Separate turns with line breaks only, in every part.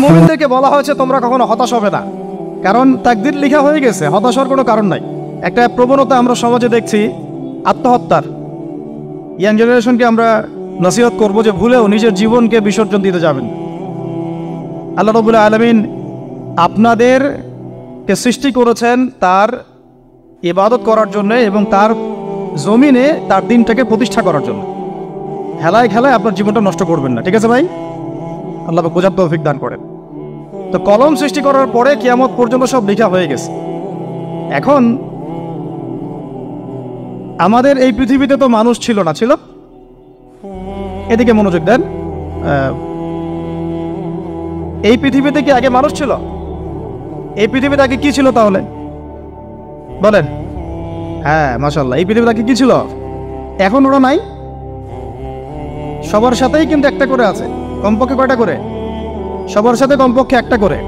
মুমিনদেরকে বলা হয়েছে তোমরা কখনো হতাশ হবে না, কারণ তাকদীর লেখা হয়ে গেছে, হতাশ হওয়ার কোনো কারণ নাই। একটা প্রবণতা আমরা সমাজে দেখছি আত্মহত্যার। ইয়াং জেনারেশনকে আমরা নসিহত করবো যে ভুলেও নিজের জীবনকে বিসর্জন দিতে যাবেন। আল্লাহ রাব্বুল আলামিন আপনাদেরকে সৃষ্টি করেছেন তার ইবাদত করার জন্য এবং তার জমিনে তার দিনটাকে প্রতিষ্ঠা করার জন্য। খেলায় খেলায় আপনার জীবনটা নষ্ট করবেন না, ঠিক আছে ভাই? আল্লাহ বোঝার তৌফিক দান করেন। তো কলম সৃষ্টি করার পরে কিয়ামত পর্যন্ত সব লেখা হয়ে গেছে। এখন আমাদের এই পৃথিবীতে তো মানুষ ছিল না, ছিল? এদিকে মনোযোগ দেন। এই পৃথিবীতে কি আগে মানুষ ছিল? এই পৃথিবীতে আগে কি ছিল তাহলে বলেন? হ্যাঁ, মাশাআল্লাহ। এই পৃথিবীতে আগে কি ছিল? এখন ওরা নাই। সবার সাথেই কিন্তু একটা করে আছে, কমপক্ষে কয়টা করে? সবার সাথে কমপক্ষে একটা করে।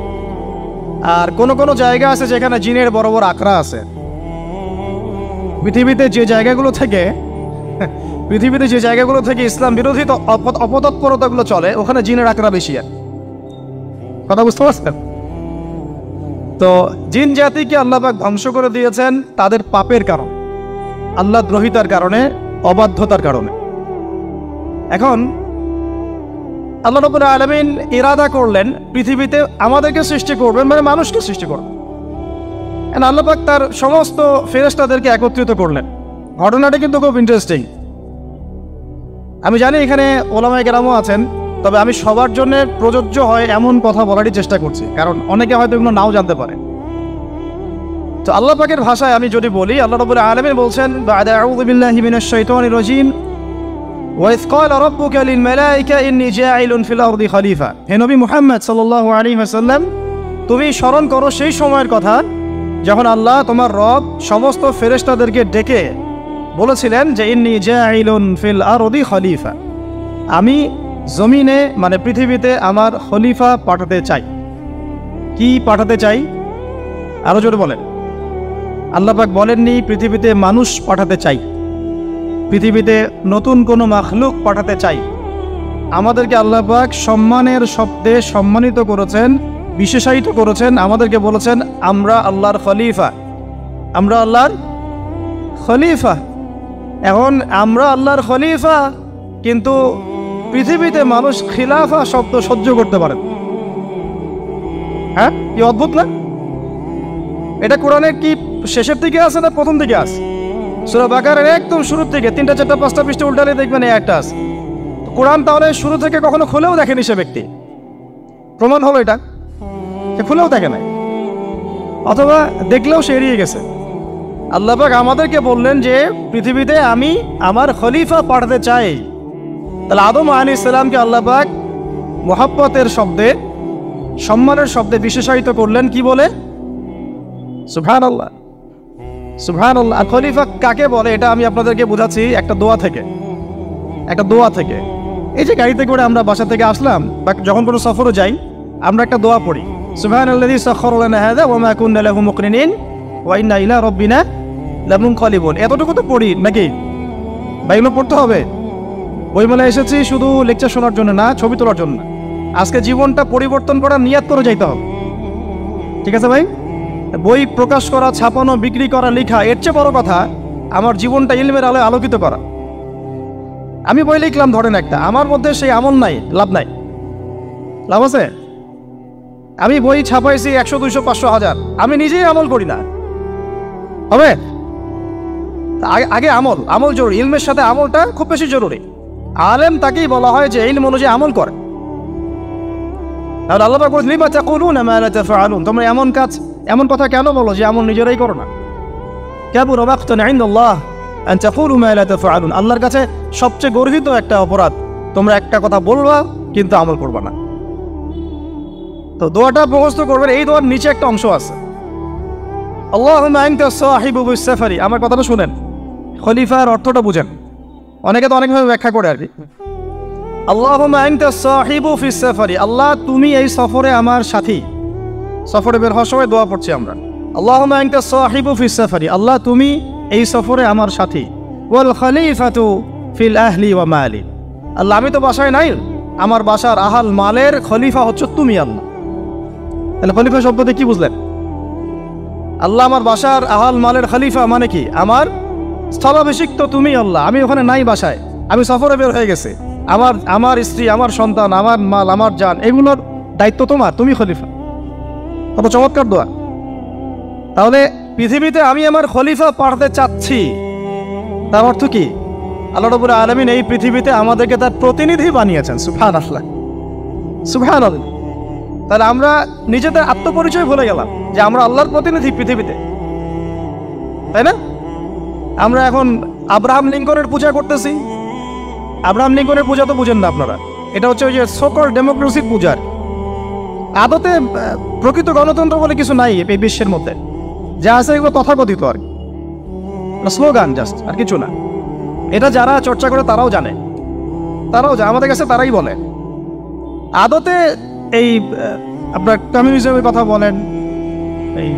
আর কোন কোন জায়গা আছে যেখানে জিনের বড় বড় আকড়া আছে। পৃথিবীতে যে জায়গাগুলো থেকে ইসলাম বিরোধী অপতৎপরতাগুলো চলে, ওখানে জিনের আকড়া বেশি। আর কথা বুঝতে পারছেন? তো জিন জাতিকে আল্লাহ পাক ধ্বংস করে দিয়েছেন তাদের পাপের কারণে, আল্লাহ দ্রোহিতার কারণে, অবাধ্যতার কারণে। এখন আল্লাহ রাব্বুল আলামিন ইরাদা করলেন পৃথিবীতে আমাদেরকে সৃষ্টি করবেন, মানে মানুষকে সৃষ্টি করবেন। আল্লাহ পাক তার সমস্ত ফেরেশতাদেরকে একত্রিত করলেন। ঘটনাটা কিন্তু খুব ইন্টারেস্টিং। আমি জানি এখানে ওলামায়ে কেরামও আছেন, তবে আমি সবার জন্য প্রযোজ্য হয় এমন কথা বলারই চেষ্টা করছি, কারণ অনেকে হয়তো এগুলো নাও জানতে পারে। তো আল্লাহ পাকের ভাষায় আমি যদি বলি, আল্লাহ রাব্বুল আলামিন বলছেন, বা'দা আউযু বিল্লাহি মিনাশ শাইতানির রাজীম, وَإِذْ قَالَ رَبُّكَ لِلْمَلَائِكَةِ إِنِّي جَاعِلٌ فِي الْأَرْضِ خَلِيفَةً। হে নবী মুহাম্মদ সাল্লাল্লাহু আলাইহি ওয়াসাল্লাম, তুমি স্মরণ করো সেই সময়ের কথা যখন আল্লাহ তোমার রব সমস্ত ফেরেশতাদেরকে ডেকে বলেছিলেন যে ইন্নী জাইলুন ফিল আরদি খলিফা, আমি জমিনে মানে পৃথিবীতে আমার খলিফা পাঠাতে চাই। কি পাঠাতে চাই? আরো জোরে বলেন। আল্লাহ পাক বলেননি পৃথিবীতে মানুষ পাঠাতে চাই, পৃথিবীতে নতুন কোনো মাখলুক পাঠাতে চাই। আমাদেরকে আল্লাহ পাক সম্মানের শব্দে সম্মানিত করেছেন, বিশেষায়িত করেছেন। আমাদেরকে বলেছেন আমরা আল্লাহর খলিফা, আমরা আল্লাহর খলিফা। এখন আমরা আল্লাহর খলিফা, কিন্তু পৃথিবীতে মানুষ খিলাফা শব্দ সহ্য করতে পারে। হ্যাঁ, কি অদ্ভুত না? এটা কোরআনের কি শেষের দিকে আছে না প্রথম দিকে আছে? সূরা বাকারার একদম শুরুর থেকে 3, 4, 5টা পৃষ্ঠা উল্টালে দেখবেন এই একটা আছে। কোরআন তাহলে শুরু থেকে কখনো খুলেও দেখেনি সে ব্যক্তি। প্রমাণ হলো এটা, সে খুলেও দেখে নাই, অথবা দেখলেও সে এড়িয়ে গেছে। আল্লাহ পাক আমাদেরকে বললেন যে পৃথিবীতে আমি আমার খলিফা পাঠাতে চাই। তাহলে আদম আলাইহিস সালামকে আল্লাহ পাক মুহাব্বতের শব্দে, সম্মানের শব্দে বিশেষায়িত করলেন কি বলে? সুবহানাল্লাহ, সুবহানাল্লাহ। আর খলিফা কাকে বলে এটা আমি আপনাদেরকে বোঝাচ্ছি একটা দোয়া থেকে। এই যে গাড়িতে করে আমরা বাসা থেকে আসলাম বা যখন কোনো সফরে যাই, আমরা একটা দোয়া পড়ি, সুবহানাল্লাযী সাখখারা লানা হাযা ওয়া মা কুন্না লাহু মুকরিনিন ওয়া ইন্না ইলা রাব্বিনা লামুনকালিবুন। এতটুকু তো পড়ি নাকি? বা এগুলো পড়তে হবে? বইমেলায় এসেছি শুধু লেকচার শোনার জন্য না, ছবি তোলার জন্য। আজকে জীবনটা পরিবর্তন করার নিয়াত করে যাইতে হবে, ঠিক আছে ভাই? বই প্রকাশ করা, ছাপানো, বিক্রি করা, লেখা, এর চেয়ে বড় কথা আমার জীবনটা ইলমের আলোয় আলোকিত করা। আমি বই লিখলাম ধরেন একটা, আমার মধ্যে সেই আমল নাই, লাভ নাই। লাভ আছে? আমি বই ছাপাইছি 100, 200, 500, 1000, আমি নিজেই আমল করি না, হবে? আগে আমল জরুরি। ইলমের সাথে আমলটা খুব বেশি জরুরি। আলেম তাকেই বলা হয় যে ইলম অনুযায়ী আমল করে। আর আল্লাহ পাক বলেন লিমা তাকুলুনা মা লা তাফআলুন, তোমরা এমন কথা কেন বলো যে আমল নিজেরাই করো না? কাবুরা মাকতান ইনদাল্লাহ আন তাকুলু মা লা তাফআলুন, আল্লাহর কাছে সবচেয়ে গর্হিত একটা অপরাধ, তোমরা একটা কথা বলবা কিন্তু আমল করবা না। তো দোয়াটা মুখস্থ করবেন। এই দোয়ার নিচে একটা অংশ আছে, আল্লাহুম্মা আনতা সাহিবু বিস সাফারি। আমার কথাটা শুনেন, খলিফার অর্থটা বুঝেন। অনেকে তো অনেকভাবে ব্যাখ্যা করে আর কি। আল্লাহুম্মা আনতা সাহিবু ফিস সাফারি, আল্লাহ তুমি এই সফরে আমার সাথী। সফরে বের হওয়ার সময় দোয়া পড়ছি আমরা, আল্লাহুম্মা আনতা সাহিবু ফিস সাফারি, আল্লাহ তুমি এই সফরে আমার সাথী। ওয়াল খলিফাতু ফিল আহলি ওয়া মালি, আল্লাহ আমি তো বাসায় নাই, আমার বাসার আহাল মালের খলিফা হচ্ছে তুমি আল্লাহ। তাহলে খলিফা শব্দতে কি বুঝলেন? আল্লাহ আমার বাসার আহাল মালের খলিফা মানে কি? আমার স্থলাভিষিক্ত তুমি আল্লাহ, আমি ওখানে নাই বাসায়, আমি সফরে বের হয়ে গেছি, আমার স্ত্রী, আমার সন্তান, আমার মাল, আমার জান, এগুলোর দায়িত্ব তোমার, তুমি খলিফা। কত চমৎকার দোয়া। তাহলে পৃথিবীতে আমি আমার খলিফা পাঠাতে চাচ্ছি, তার অর্থ কি? আল্লাহ রাব্বুল আলামিন এই পৃথিবীতে আমাদেরকে তার প্রতিনিধি বানিয়েছেন। সুবহানাল্লাহ, সুবহানাল্লাহ। তাহলে আমরা নিজেদের আত্মপরিচয় ভুলে গেলাম যে আমরা আল্লাহর প্রতিনিধি পৃথিবীতে, তাই না? আমরা এখন আব্রাহাম লিঙ্কনের পূজা করতেছি। আব্রাহাম লিঙ্কনের পূজা তো বুঝেন না আপনারা, এটা হচ্ছে ওই যে সোকল ডেমোক্রেসির পূজা। আদতে প্রকৃত গণতন্ত্র বলে কিছু নাই এই বিশ্বের মধ্যে, যা আছে এগুলো তথাকথিত আর স্লোগান, জাস্ট, আর কিছু না। এটা যারা চর্চা করে তারাও জানে, আমাদের কাছে তারাই বলে। আদতে এই আপনার কমিউনিজমের কথা বলেন, এই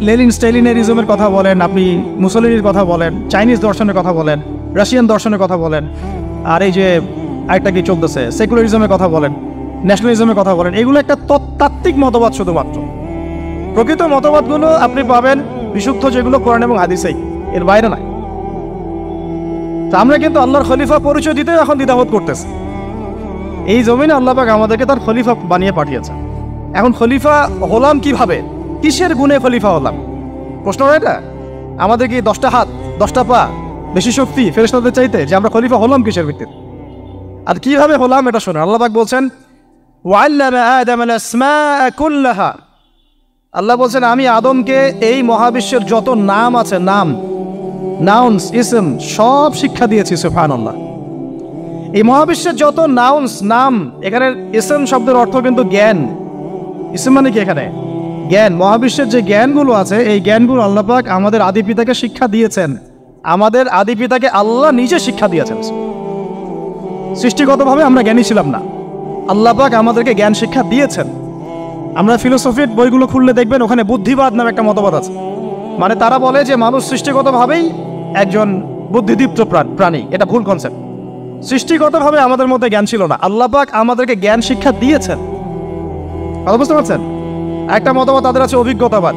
লেনিন স্টেলিনারিজমের কথা বলেন, আপনি মুসলিনের কথা বলেন, চাইনিজ দর্শনের কথা বলেন, রাশিয়ান দর্শনের কথা বলেন, আর এই যে আরেকটা কি চলতেছে সেকুলারিজমের কথা বলেন, ন্যাশনালিজমের কথা বলেন, এগুলো একটা তাত্ত্বিক মতবাদ শুধুমাত্র। প্রকৃত মতবাদগুলো আপনি পাবেন বিশুদ্ধ যেগুলো কোরআন এবং হাদিসেই, এর বাইরে নাই। তো আমরা কিন্তু আল্লাহর খলিফা পরিচয় দিতে এখন দ্বিধাবোধ করতেছি। এই জমিনে আল্লাহ পাক আমাদেরকে তার খলিফা বানিয়ে পাঠিয়েছে। এখন খলিফা হলাম কিভাবে? কিসের গুণে খলিফা হলাম? প্রশ্ন এটা। আমাদের কি 10টা হাত, 10টা পা, বেশি শক্তি ফেরেশতাদের চাইতে, যে আমরা খলিফা হলাম কিসের ভিত্তিতে আর কিভাবে হলাম? এটা শোনেন। আল্লাহ পাক বলছেন ওয়াল্লামা আদামাল আসমাআ কুল্লাহা, আল্লাহ বলছেন আমি আদমকে এই মহাবিশ্বের যত নাম আছে, নাউন্স, ইসম, সব শিক্ষা দিয়েছি। সুবহানাল্লাহ। এই মহাবিশ্বের যত নাম, এখানে ইসম শব্দের অর্থ কিন্তু জ্ঞান। ইসম মানে কি? এখানে জ্ঞান। মহাবিশ্বের যে জ্ঞানগুলো আছে, এই জ্ঞানগুলো আল্লাহ পাক আমাদের আদি পিতাকে শিক্ষা দিয়েছেন। আমাদের আদি পিতাকে আল্লাহ নিজে শিক্ষা দিয়েছেন। সৃষ্টিগতভাবে আমরা জ্ঞানী ছিলাম না, আল্লাহ পাক আমাদেরকে জ্ঞান শিক্ষা দিয়েছেন। আমরা ফিলোসফির বইগুলো খুললে দেখবেন ওখানে বুদ্ধিবাদ নামে একটা মতবাদ আছে। মানে তারা বলে যে মানুষ সৃষ্টিগতভাবেই একজন বুদ্ধিদীপ্ত প্রাণী। এটা ভুল কনসেপ্ট। সৃষ্টিগতভাবে আমাদের মধ্যে জ্ঞান ছিল না, আল্লাহ পাক আমাদেরকে জ্ঞান শিক্ষা দিয়েছেন। কথা বুঝতে পারছেন? একটা মতবাদ তাদের আছে অভিজ্ঞতাবাদ,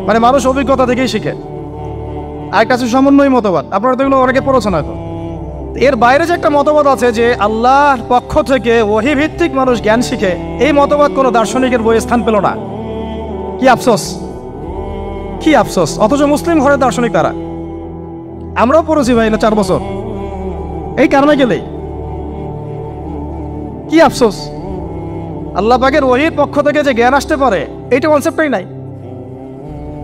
মানে মানুষ অভিজ্ঞতা থেকেই শিখে। আরেকটা আছে সমন্বয় মতবাদ, আপনারা তো এগুলো অনেকে পড়েছেন হয়তো। এর বাইরে যে একটা মতবাদ আছে যে আল্লাহর পক্ষ থেকে ওহী ভিত্তিক মানুষ জ্ঞান শিখে, এই মতবাদ কোনো দার্শনিকের বইয়ে স্থান পেল না। কি আফসোস, কি আফসোস! অথচ মুসলিম ঘরের দার্শনিক তারা। আমরাও পড়েছি ভাই 4 বছর এই কারণে গেলেই। কি আফসোস! আল্লাহ পাকের ওহীর পক্ষ থেকে যে জ্ঞান আসতে পারে, এইটা কনসেপ্টই নাই।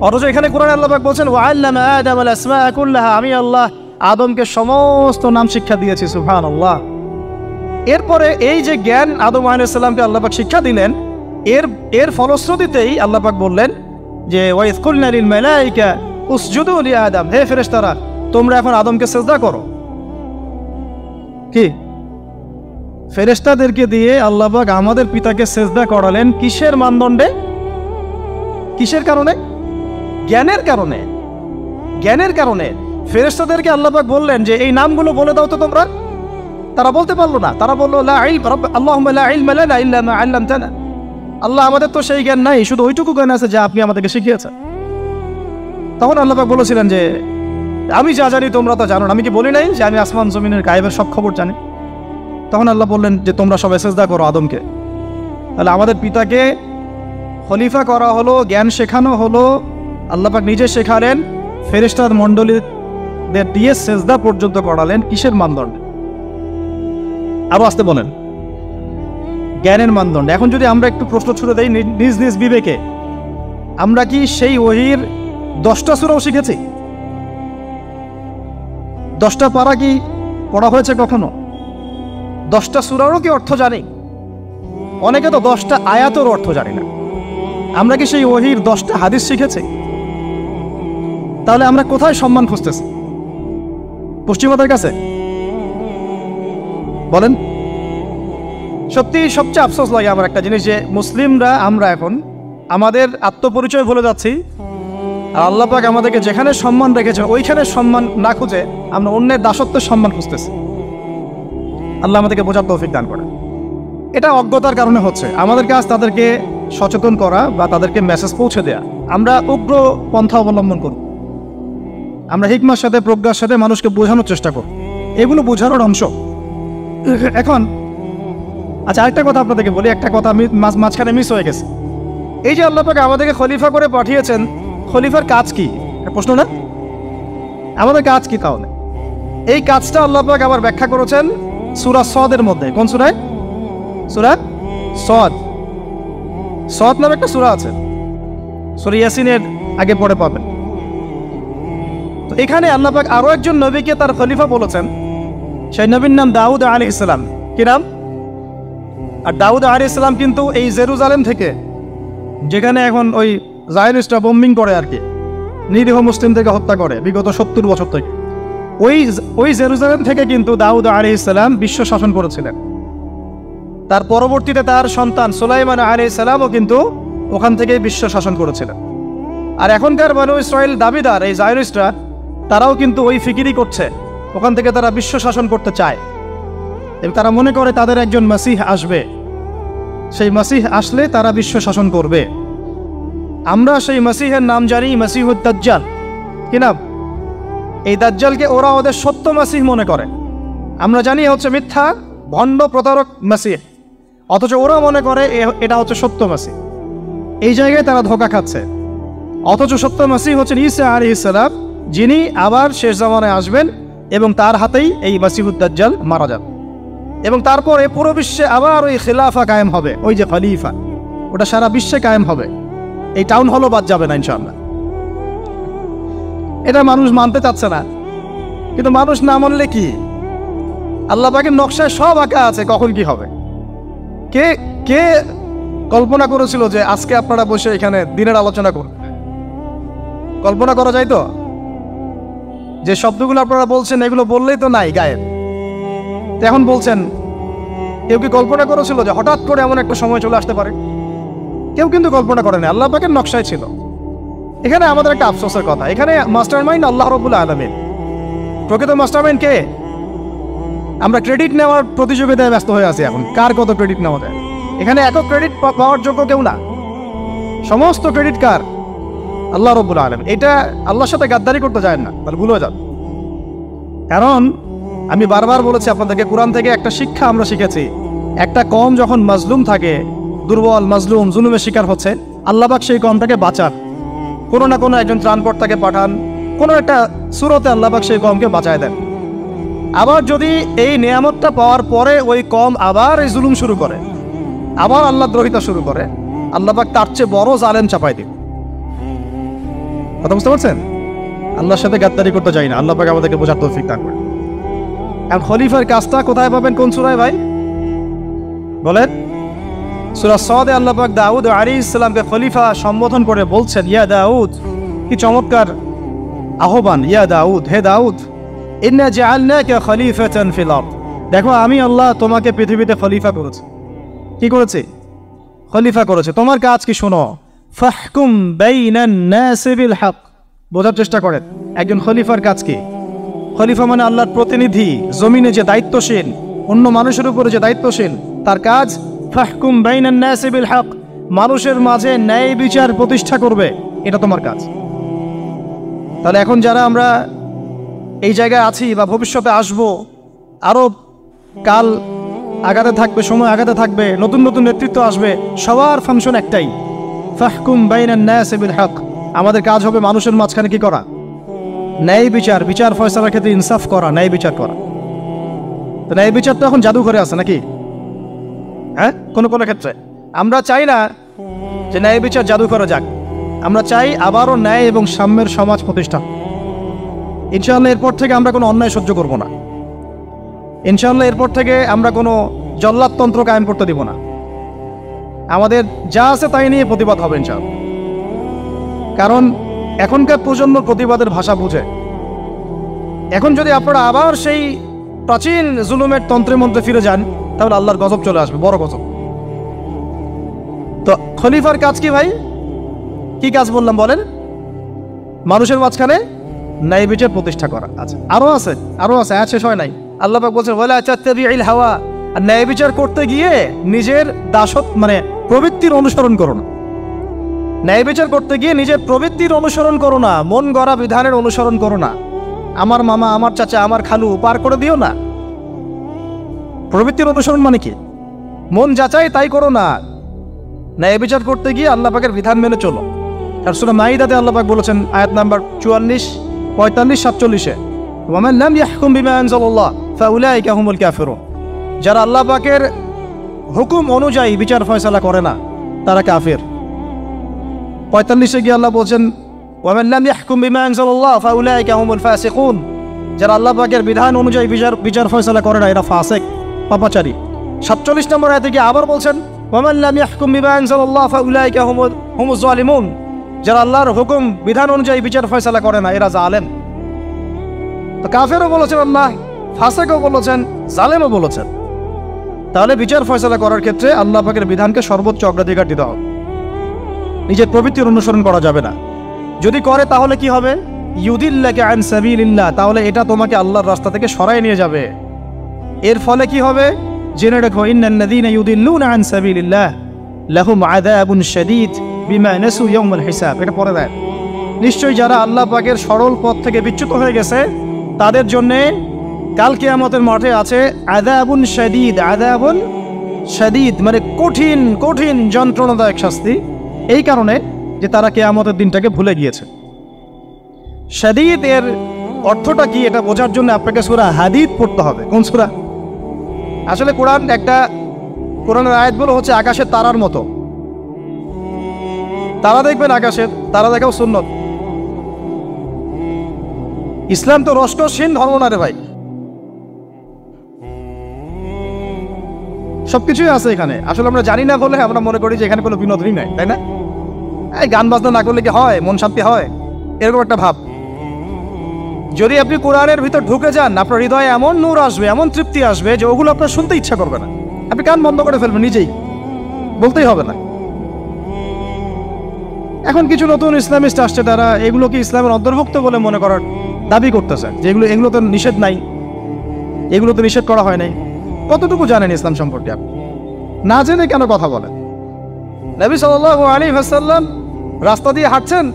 অথচ এখানে কোরআনে আল্লাহ পাক বলছেন ওয়াল্লামা আদামাল আসমাআ কুল্লাহা, আমি আল্লাহ আদমকে সমস্ত নাম শিক্ষা দিয়েছি। সুবহানাল্লাহ। এরপরে এই যে জ্ঞান আদম আলাইহিস সালামকে আল্লাহ পাক শিক্ষা দিলেন, এর ফলশ্রুতিতেই আল্লাহ পাক বললেন যে ওয়াইয কুলনা লিল মালাইকা উসজুদু লি আদম, হে ফেরেশতারা তোমরা এখন আদমকে সিজদা করো। কি ফেরেশতাদেরকে দিয়ে আল্লাহ পাক আমাদের পিতাকে সিজদা করালেন কিসের মানদণ্ডে? কিসের কারণে? জ্ঞানের কারণে। জ্ঞানের কারণে ফেরেশতাদেরকে আল্লাহ পাক বললেন যে এই নামগুলো বলে দাও তো তোমরা। তারা বলতে পারলো না। তারা বলল লা ইলম আল্লাহুম্মা লা ইলমা লানা ইল্লা মা আল্লামতানা, আল্লাহ আমাদের তো সেই জ্ঞান নাই, শুধু ওইটুকু জ্ঞান আছে যা আপনি আমাদেরকে শিখিয়েছেন। তখন আল্লাহ পাক বলেছিলেন যে আমি যা জানি তোমরা তা জানো না। আমি কি বলি নাই যে আমি আসমান জমিনের গায়েবের সব খবর জানি? তখন আল্লাহ বললেন যে তোমরা সবাই সিজদা করো আদমকে। তাহলে আমাদের পিতাকে খলিফা করা হলো, জ্ঞান শেখানো হলো, আল্লাহ পাক নিজে শেখালেন, ফেরেশতার মণ্ডলীদের দিয়ে সিজদা পর্যন্ত করালেন। কিসের মানদণ্ডে? আরো আসতে বলেন, জ্ঞানের মানদণ্ডে। এখন যদি আমরা একটু প্রশ্ন ছুড়ে দেই নিজ নিজ বিবেকে, আমরা কি সেই ওহীর 10টা সূরাও শিখেছি? 10টা পারা কি পড়া হয়েছে কখনো? 10টা সূরারও কি অর্থ জানি? অনেকে তো 10টা আয়াতের অর্থ জানি না। আমরা কি সেই ওহীর 10টা হাদিস শিখেছি? তাহলে আমরা কোথায় সম্মান খুঁজতেছি? পশ্চিমাদের কাছে? বলেন। সত্যি সবচেয়ে আফসোস লাগে আমার একটা জিনিস, যে মুসলিমরা আমরা এখন আমাদের আত্মপরিচয় ভুলে যাচ্ছি, আর আল্লাহ পাক আমাদেরকে যেখানে সম্মান রেখেছে ওইখানে সম্মান না খুঁজে আমরা অন্যের দাসত্বের সম্মান খুঁজতেছি। আল্লাহ আমাদেরকে বোঝার তৌফিক দান করেন। এটা অজ্ঞতার কারণে হচ্ছে। আমাদের কাজ তাদেরকে সচেতন করা বা তাদেরকে মেসেজ পৌঁছে দেয়া। আমরা উগ্র পন্থা অবলম্বন করব, আমরা হিকমার সাথে প্রজ্ঞার সাথে মানুষকে বোঝানোর চেষ্টা করব, এগুলো বোঝানোর অংশ। এখন আচ্ছা, আরেকটা কথা আপনাদেরকে বলি, একটা কথা আমি মাঝখানে মিস হয়ে গেছে। এই যে আল্লাহ পাক আমাদেরকে খলিফা করে পাঠিয়েছেন, খলিফার কাজ কি? প্রশ্ন না? আমাদের কাজ কি তাহলে? এই কাজটা আল্লাহ পাক আবার ব্যাখ্যা করেছেন সূরা সদের মধ্যে। কোন সূরায়? সূরা সদ। সদ নামে একটা সূরা আছে, সূরা ইয়াসিনের আগে পড়ে পাবেন। তো এখানে আল্লাহ পাক আরো একজন নবীকে তার খলিফা বলেছেন। সেই নবীর নাম দাউদ আলাইহিস সালাম। কি নাম? আর দাউদ আলাইহিস সালাম কিন্তু এই জেরুজালেম থেকে, যেখানে এখন ওই জায়নিস্টরা বোম্বিং করে আর কি, নিরীহ মুসলিমদেরকে হত্যা করে বিগত 70 বছর থেকে, ওই জেরুজালেম থেকে কিন্তু দাউদ আলাইহিস সালাম বিশ্ব শাসন করেছিলেন। তার পরবর্তীতে তার সন্তান সুলাইমান আলাইহিস সালামও কিন্তু ওখান থেকেই বিশ্ব শাসন করেছিলেন। আর এখনকার বনু ইসরাইল দাবিদার এই জায়নিস্টরা, তারাও কিন্তু ওই ফিকিরই করছে, ওখান থেকে তারা বিশ্ব শাসন করতে চায় এবং তারা মনে করে তাদের একজন মাসিহ আসবে, সেই মাসিহ আসলে তারা বিশ্ব শাসন করবে। আমরা সেই মাসিহের নাম জানি মাসিহুদ দাজ্জাল। কি নাম? এই দাজ্জালকে ওরা ওদের সত্য মাসিহ মনে করে, আমরা জানি হচ্ছে মিথ্যা ভণ্ড প্রতারক মাসিহ, অথচ ওরা মনে করে এটা হচ্ছে সত্য মাসিহ। এই জায়গায় তারা ধোঁকা খাচ্ছে। অথচ সত্য মাসিহ হচ্ছেন ঈসা আলাইহিস সালাম, যিনি আবার শেষ জামানায় আসবেন এবং তার হাতেই এই মাসিহুদ দাজ্জাল মারা যাবে এবং তারপরে পুরো বিশ্বে আবার ওই খিলাফা কায়েম হবে। ওই যে খলিফা, ওটা সারা বিশ্বে কায়েম হবে। এই টাউন হলও বাদ যাবে না ইনশাআল্লাহ। এটা মানুষ মানতে চাচ্ছে না, কিন্তু মানুষ না মানলে কি? আল্লাহ পাকের নকশায় সব আঁকা আছে কখন কি হবে। কে কে কল্পনা করেছিল যে আজকে আপনারা বসে এখানে দিনের আলোচনা করবেন? কল্পনা করা যায় তো? যে শব্দগুলো আপনারা বলছেন এগুলো বললেই তো নাই গায়েব, এখন বলছেন। কেউ কি কল্পনা করেছিল যে হঠাৎ করে এমন একটা সময় চলে আসতে পারে? কেউ কিন্তু কল্পনা করেনি, আল্লাহ পাকের নকশায় ছিল। এখানে আমাদের একটা আফসোসের কথা, এখানে মাস্টারমাইন্ড আল্লাহ রাব্বুল আলামিন। প্রকৃত মাস্টারমাইন্ড কে? আমরা ক্রেডিট নেওয়ার প্রতিযোগিতায় ব্যস্ত হয়ে আছি এখন, কার কত ক্রেডিট নেওয়া যায়। এখানে একক ক্রেডিট পাওয়ার যোগ্য কেউ না, সমস্ত ক্রেডিট কার? আল্লাহ রাব্বুল আলামিন। এটা আল্লাহর সাথে গাদ্দারি করতে যায় না, তাহলে ভুল হয়ে যাবে। কারণ আমি বারবার বলেছি আপনাদেরকে, কোরআন থেকে একটা শিক্ষা আমরা শিখেছি, একটা কম যখন মাজলুম থাকে, দুর্বল মাজলুম জুলুমের শিকার হচ্ছে, আল্লাহ পাক সেই কমটাকে বাঁচান, কোনো না কোনো একজন ত্রাণকর্তাকে পাঠান, কোনো একটা সূরতে আল্লাহ পাক সেই কমকে বাঁচায় দেন। আবার যদি এই নিয়ামতটা পাওয়ার পরে ওই কম আবার এই জুলুম শুরু করে, আবার আল্লাহ দ্রোহিতা শুরু করে, আল্লাহ পাক তার চেয়ে বড় জালেম চাপাই দিন। কথা বুঝতে পারছেন? আল্লাহর সাথে গাদ্দারি করতে চাই না, আল্লাহ পাক আমাদেরকে বোঝার তৌফিক দান করেন। এখন খলিফার কাজটা কোথায় পাবেন? কোন সূরায় ভাই বলেন? সূরা সদে আল্লাহ পাক দাউদ আলাইহিস সালামকে খলিফা সম্বোধন করে বলছেন, ইয়া দাউদ। কি চমৎকার আহ্বান! ইয়া দাউদ, হে দাউদ, ইন্না জাআলনাকা খলিফাতান ফিল আরদ। দেখো, আমি আল্লাহ তোমাকে পৃথিবীতে খলিফা করেছি। কি করেছি? খলিফা করেছে। তোমার কাজ কি শোনো। ফাহকুম বাইনান নাসি বিল হক। বোঝার চেষ্টা করেন একজন খলিফার কাজ কি। খলিফা মানে আল্লাহর প্রতিনিধি, জমিনে যে দায়িত্বশীল, অন্য মানুষের উপরে যে দায়িত্বশীল, তার কাজ ফাহকুম বাইনান নাসি বিল হক, মানুষের মাঝে ন্যায় বিচার প্রতিষ্ঠা করবে, এটা তোমার কাজ। তাহলে এখন যারা আমরা এই জায়গায় আছি বা ভবিষ্যতে আসবো, আরো কাল আগাতে থাকবে, সময় আগাতে থাকবে, নতুন নতুন নেতৃত্ব আসবে, সবার ফাংশন একটাই, ফাহকুম বাইনান নাসি বিল হক। আমাদের কাজ হবে মানুষের মাঝখানে কি করা? ন্যায় বিচার, বিচার ফয়সালার ক্ষেত্রে ইনসাফ করা, ন্যায় বিচার করা। তো ন্যায় বিচার তো এখন জাদুঘরে আছে নাকি? হ্যাঁ, কোনো কোনো ক্ষেত্রে আমরা চাই না যে ন্যায় বিচার জাদুঘরে যাক, আমরা চাই আবারও ন্যায় এবং সাম্যের সমাজ প্রতিষ্ঠা। ইনশাআল্লাহ এরপর থেকে আমরা কোনো অন্যায় সহ্য করব না। ইনশাআল্লাহ এরপর থেকে আমরা কোনো জল্লাদতন্ত্র কায়েম করতে দিব না। আমাদের যা আছে তাই নিয়ে প্রতিবাদ হবে ইনশাআল্লাহ। কারণ এখনকার প্রজন্ম প্রতিবাদের ভাষা বুঝে। এখন যদি আপনারা আবার সেই প্রাচীন জুলুমের তন্ত্রের মধ্যে ফিরে যান, তাহলে আল্লাহর গজব চলে আসবে, বড় গজব। তো খলিফার কাজ কি ভাই? কি কাজ বললাম বলেন? মানুষের মাঝখানে ন্যায় বিচার প্রতিষ্ঠা করা। আচ্ছা, আরো আছে, আরো আছে, আয়াত শেষ হয় নাই। আল্লাহ পাক বলছেন, ওয়ালা তাত্তাবিউল হাওয়া আর ন্যায় বিচার করতে গিয়ে নিজের প্রবৃত্তির অনুসরণ করো না। ন্যায় বিচার করতে গিয়ে নিজের প্রবৃত্তির অনুসরণ করো না, মন গড়া বিধানের অনুসরণ করো না। আমার মামা, আমার চাচা, আমার খালু পার করে দিও না। প্রবৃত্তির অনুসরণ মানে কি? মন যাচাই তাই করো না। ন্যায় বিচার করতে গিয়ে আল্লাহ পাকের বিধান মেনে চলো। আর সূরা মাইদাতে আল্লাহ পাক বলেছেন আয়াত নাম্বার 44, 45, 47-এ, ওয়ামান লাম ইয়াহকুম বিমা আনজালাল্লাহ ফাউলাইকা হুমুল কাফিরুন। যারা আল্লাহ পাকের হুকুম অনুযায়ী বিচার ফয়সালা করে না তারা কাফির। 45-এ গিয়ে আল্লাহ বলছেন ওয়ামান লাম ইয়াহকুম বিমা আনজালাল্লাহ ফাউলাইকা হুমুল ফাসিকুন। যারা আল্লাহ পাকের বিধান অনুযায়ী বিচার ফয়সালা করে না এরা ফাসিক, পাপাচারী। 47 নম্বর আয়াতে গিয়ে আবার বলছেন ওয়ামান লাম ইয়াহকুম বিমা আনজালাল্লাহ ফাউলাইকা হুমুজ জালিমুন। যারা আল্লাহর হুকুম বিধান অনুযায়ী বিচার ফয়সালা করে না এরা জালেম। তো কাফেরও বলেছেন আল্লাহ, ফাসিকও বলেছেন, জালেমও বলেছেন। তাহলে বিচার ফয়সালা করার ক্ষেত্রে আল্লাহ পাকের বিধানকে সর্বোচ্চ অগ্রাধিকার দিতে হবে। নিজের প্রবৃত্তির অনুসরণ করা যাবে না। যদি করে তাহলে কি হবে? ইউদিল্লাকা আন সাবিলিল্লাহ, তাহলে এটা তোমাকে আল্লাহর রাস্তা থেকে সরায় নিয়ে যাবে। এর ফলে কি হবে? জেনে রেখো, ইন্নাল্লাযীনা ইউদিল্লুনা আন সাবিলিল্লাহ লাহুম আযাবুন শাদীদ বিমা নাসু ইয়াউমাল হিসাব। এটা পরে দেয়, নিশ্চয়ই যারা আল্লাহ পাকের সরল পথ থেকে বিচ্যুত হয়ে গেছে তাদের জন্যে কাল কিয়ামতের মাঠে আছে আযাবুন শাদীদ। আযাবুন শাদীদ মানে কঠিন কঠিন যন্ত্রণাদায়ক শাস্তি, এই কারণে যে তারা কিয়ামতের দিনটাকে ভুলে গিয়েছে। শাদীদ এর অর্থটা কি এটা বোঝার জন্য আপনাকে সূরা হাদীদ পড়তে হবে। কোন সূরা? আসলে কোরআনের আয়াতগুলো হচ্ছে আকাশের তারার মতো। তারা দেখবেন আকাশের, তারা দেখাও সুন্নত। ইসলাম তো রসকসহীন ধর্ম না রে ভাই, সবকিছুই আছে এখানে। আসলে আমরা জানি না বলে আমরা মনে করি যে এখানে কোনো বিনোদনই নাই, তাই না? এই গান বাজনা না করলে কি হয়? মন শান্তি হয়? এরকম একটা ভাব। যদি আপনি কোরআনের ভিতর ঢুকে যান, আপনার হৃদয়ে এমন নূর আসবে, এমন তৃপ্তি আসবে যে ওগুলো আপনার শুনতে ইচ্ছা করবে না। আপনি কান বন্ধ করে ফেলবেন, নিজেই বলতেই হবে না। এখন কিছু নতুন ইসলামিস্ট আসছে, তারা এগুলোকে ইসলামের অন্তর্ভুক্ত বলে মনে করার দাবি করতেছে যে এগুলো তো নিষেধ নাই, এগুলো তো নিষেধ করা হয় নাই। কতটুকু জানেন ইসলাম সম্পর্কে? আপনি না জেনে কেন কথা বলেন? নবী সাল্লাল্লাহু আলাইহি ওয়াসাল্লাম রাস্তা দিয়ে হাঁটছেন,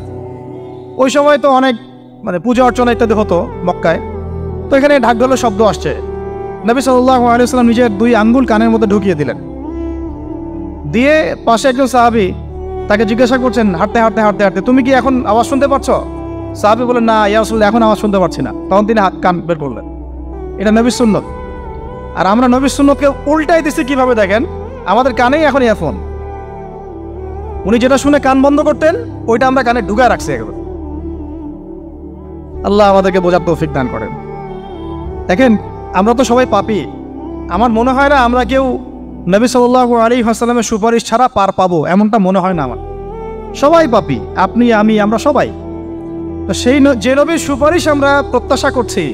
ওই সময় তো অনেক পূজা অর্চনা ইত্যাদি হতো মক্কায়। তো এখানে ঢাক ঢোলের শব্দ আসছে। নবী সাল্লাল্লাহু আলাইহি ওয়াসাল্লাম নিজের 2 আঙ্গুল কানের মধ্যে ঢুকিয়ে দিলেন, দিয়ে পাশে একজন সাহাবী তাকে জিজ্ঞাসা করছেন হাঁটতে হাঁটতে হাঁটতে হাঁটতে, তুমি কি এখন আওয়াজ শুনতে পাচ্ছ? সাহাবী বলেন, না ইয়া রাসূলুল্লাহ, এখন আওয়াজ শুনতে পাচ্ছি না। তখন তিনি কান বের করলেন। এটা নবীর সুন্নত। আর আমরা নবীর সুন্নতকে উল্টাই দিচ্ছি কিভাবে দেখেন? আমাদের কানেই এখন ইয়ারফোন। উনি যেটা শুনে কান বন্ধ করতেন ওইটা আমরা কানে ঢুকায় রাখছি একবার। আল্লাহ আমাদেরকে বোঝার তৌফিক দান করেন। দেখেন, আমরা তো সবাই পাপী। আমার মনে হয় না আমরা কেউ নবী সাল্লাল্লাহু আলাইহি ওয়াসাল্লামের সুপারিশ ছাড়া পার পাবো, এমনটা মনে হয় না আমার। সবাই পাপী, আপনি আমি, আমরা সবাই। তো যে নবীর সুপারিশ আমরা প্রত্যাশা করছি,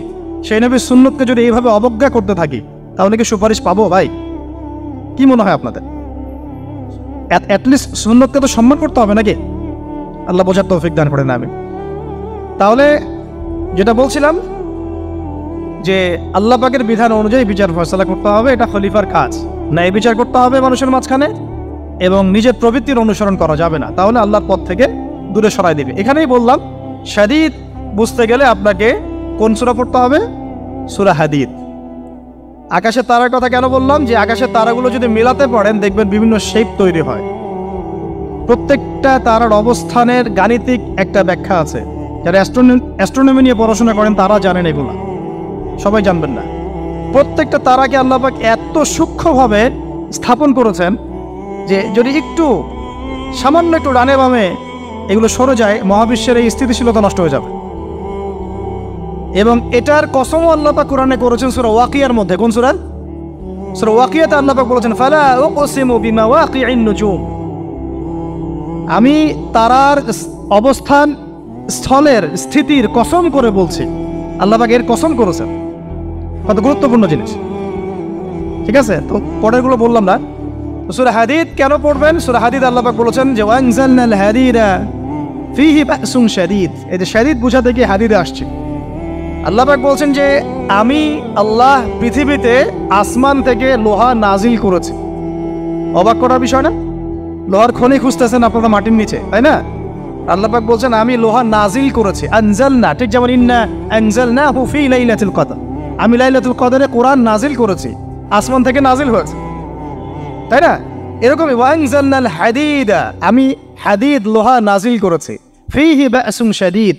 সেই নবীর সুন্নতকে যদি এইভাবে অবজ্ঞা করতে থাকি তাহলে কি সুপারিশ পাবো ভাই? কি মনে হয় আপনাদের? অ্যাটলিস্ট সুন্নতকে তো সম্মান করতে হবে নাকি? আল্লাহ বোঝার তৌফিক দান করেন। আমি তাহলে যেটা বলছিলাম যে আল্লাহ পাকের বিধান অনুযায়ী বিচার ফয়সালা করতে হবে, এটা খলিফার কাজ। ন্যায় বিচার করতে হবে মানুষের মাঝখানে, এবং নিজের প্রবৃত্তির অনুসরণ করা যাবে না, তাহলে আল্লাহর পথ থেকে দূরে সরাই দিবে। এখানেই বললাম শাদীদ বুঝতে গেলে আপনাকে কোন সূরা পড়তে হবে? সূরা হাদীদ। আকাশের তারার কথা কেন বললাম? যে আকাশের তারাগুলো যদি মেলাতে পারেন দেখবেন বিভিন্ন শেপ তৈরি হয়। প্রত্যেকটা তারার অবস্থানের গাণিতিক একটা ব্যাখ্যা আছে। যারা অ্যাস্ট্রোনমি নিয়ে পড়াশোনা করেন তারা জানেন, এগুলা সবাই জানবেন না। প্রত্যেকটা তারাকে আল্লাহ পাক এত সূক্ষ্মভাবে স্থাপন করেছেন যে যদি সামান্য একটু ডানে বামে এগুলো সরে যায়, মহাবিশ্বের এই স্থিতিশীলতা নষ্ট হয়ে যাবে। এবং এটার কসমও আল্লাহ পাক কোরআনে করেছেন সূরা ওয়াকিয়ার মধ্যে। কোন সূরা? সূরা ওয়াকিয়াতে আল্লাহ পাক বলেছেন ফালা উকসিমু বিমাওয়াকিইন নুজুম। আমি তারার অবস্থান স্থলের স্থিতির কসম করে বলছি। আল্লাহ পাক এর কসম করেছেন। কত গুরুত্বপূর্ণ জিনিস, ঠিক আছে? তো পরেরগুলো বললাম না। সূরা হাদীদ কেন পড়বেন? সূরা হাদীদ আল্লাহ পাক বলেছেন যে ওয়ানজালনাল হাদীদা ফীহি বাসুন শাদীদ। এই যে শাদীদ বুঝাতে গিয়ে হাদীদে আসছে। আল্লাহ পাক বলছেন যে আমি আল্লাহ পৃথিবীতে আসমান থেকে লোহা নাজিল করেছি। অবাক করার বিষয় না? লোহার খনি খুঁজতেছেন আপনারা মাটির নিচে, তাই না? আল্লাহ পাক বলছেন আমি লোহা নাজিল করেছি। আনজালনা, ঠিক যেমন ইন্না আনজালনাহু ফি লাইলাতুল কদর, আমি লাইলাতুল কদরে কোরআন নাজিল করেছি, আসমান থেকে নাজিল হয়েছে, তাই না? এরকমই ওয়ানজালনাল হাদিদা, আমি হাদিদ লোহা নাজিল করেছি, ফিহি বাসুন শাদীদ,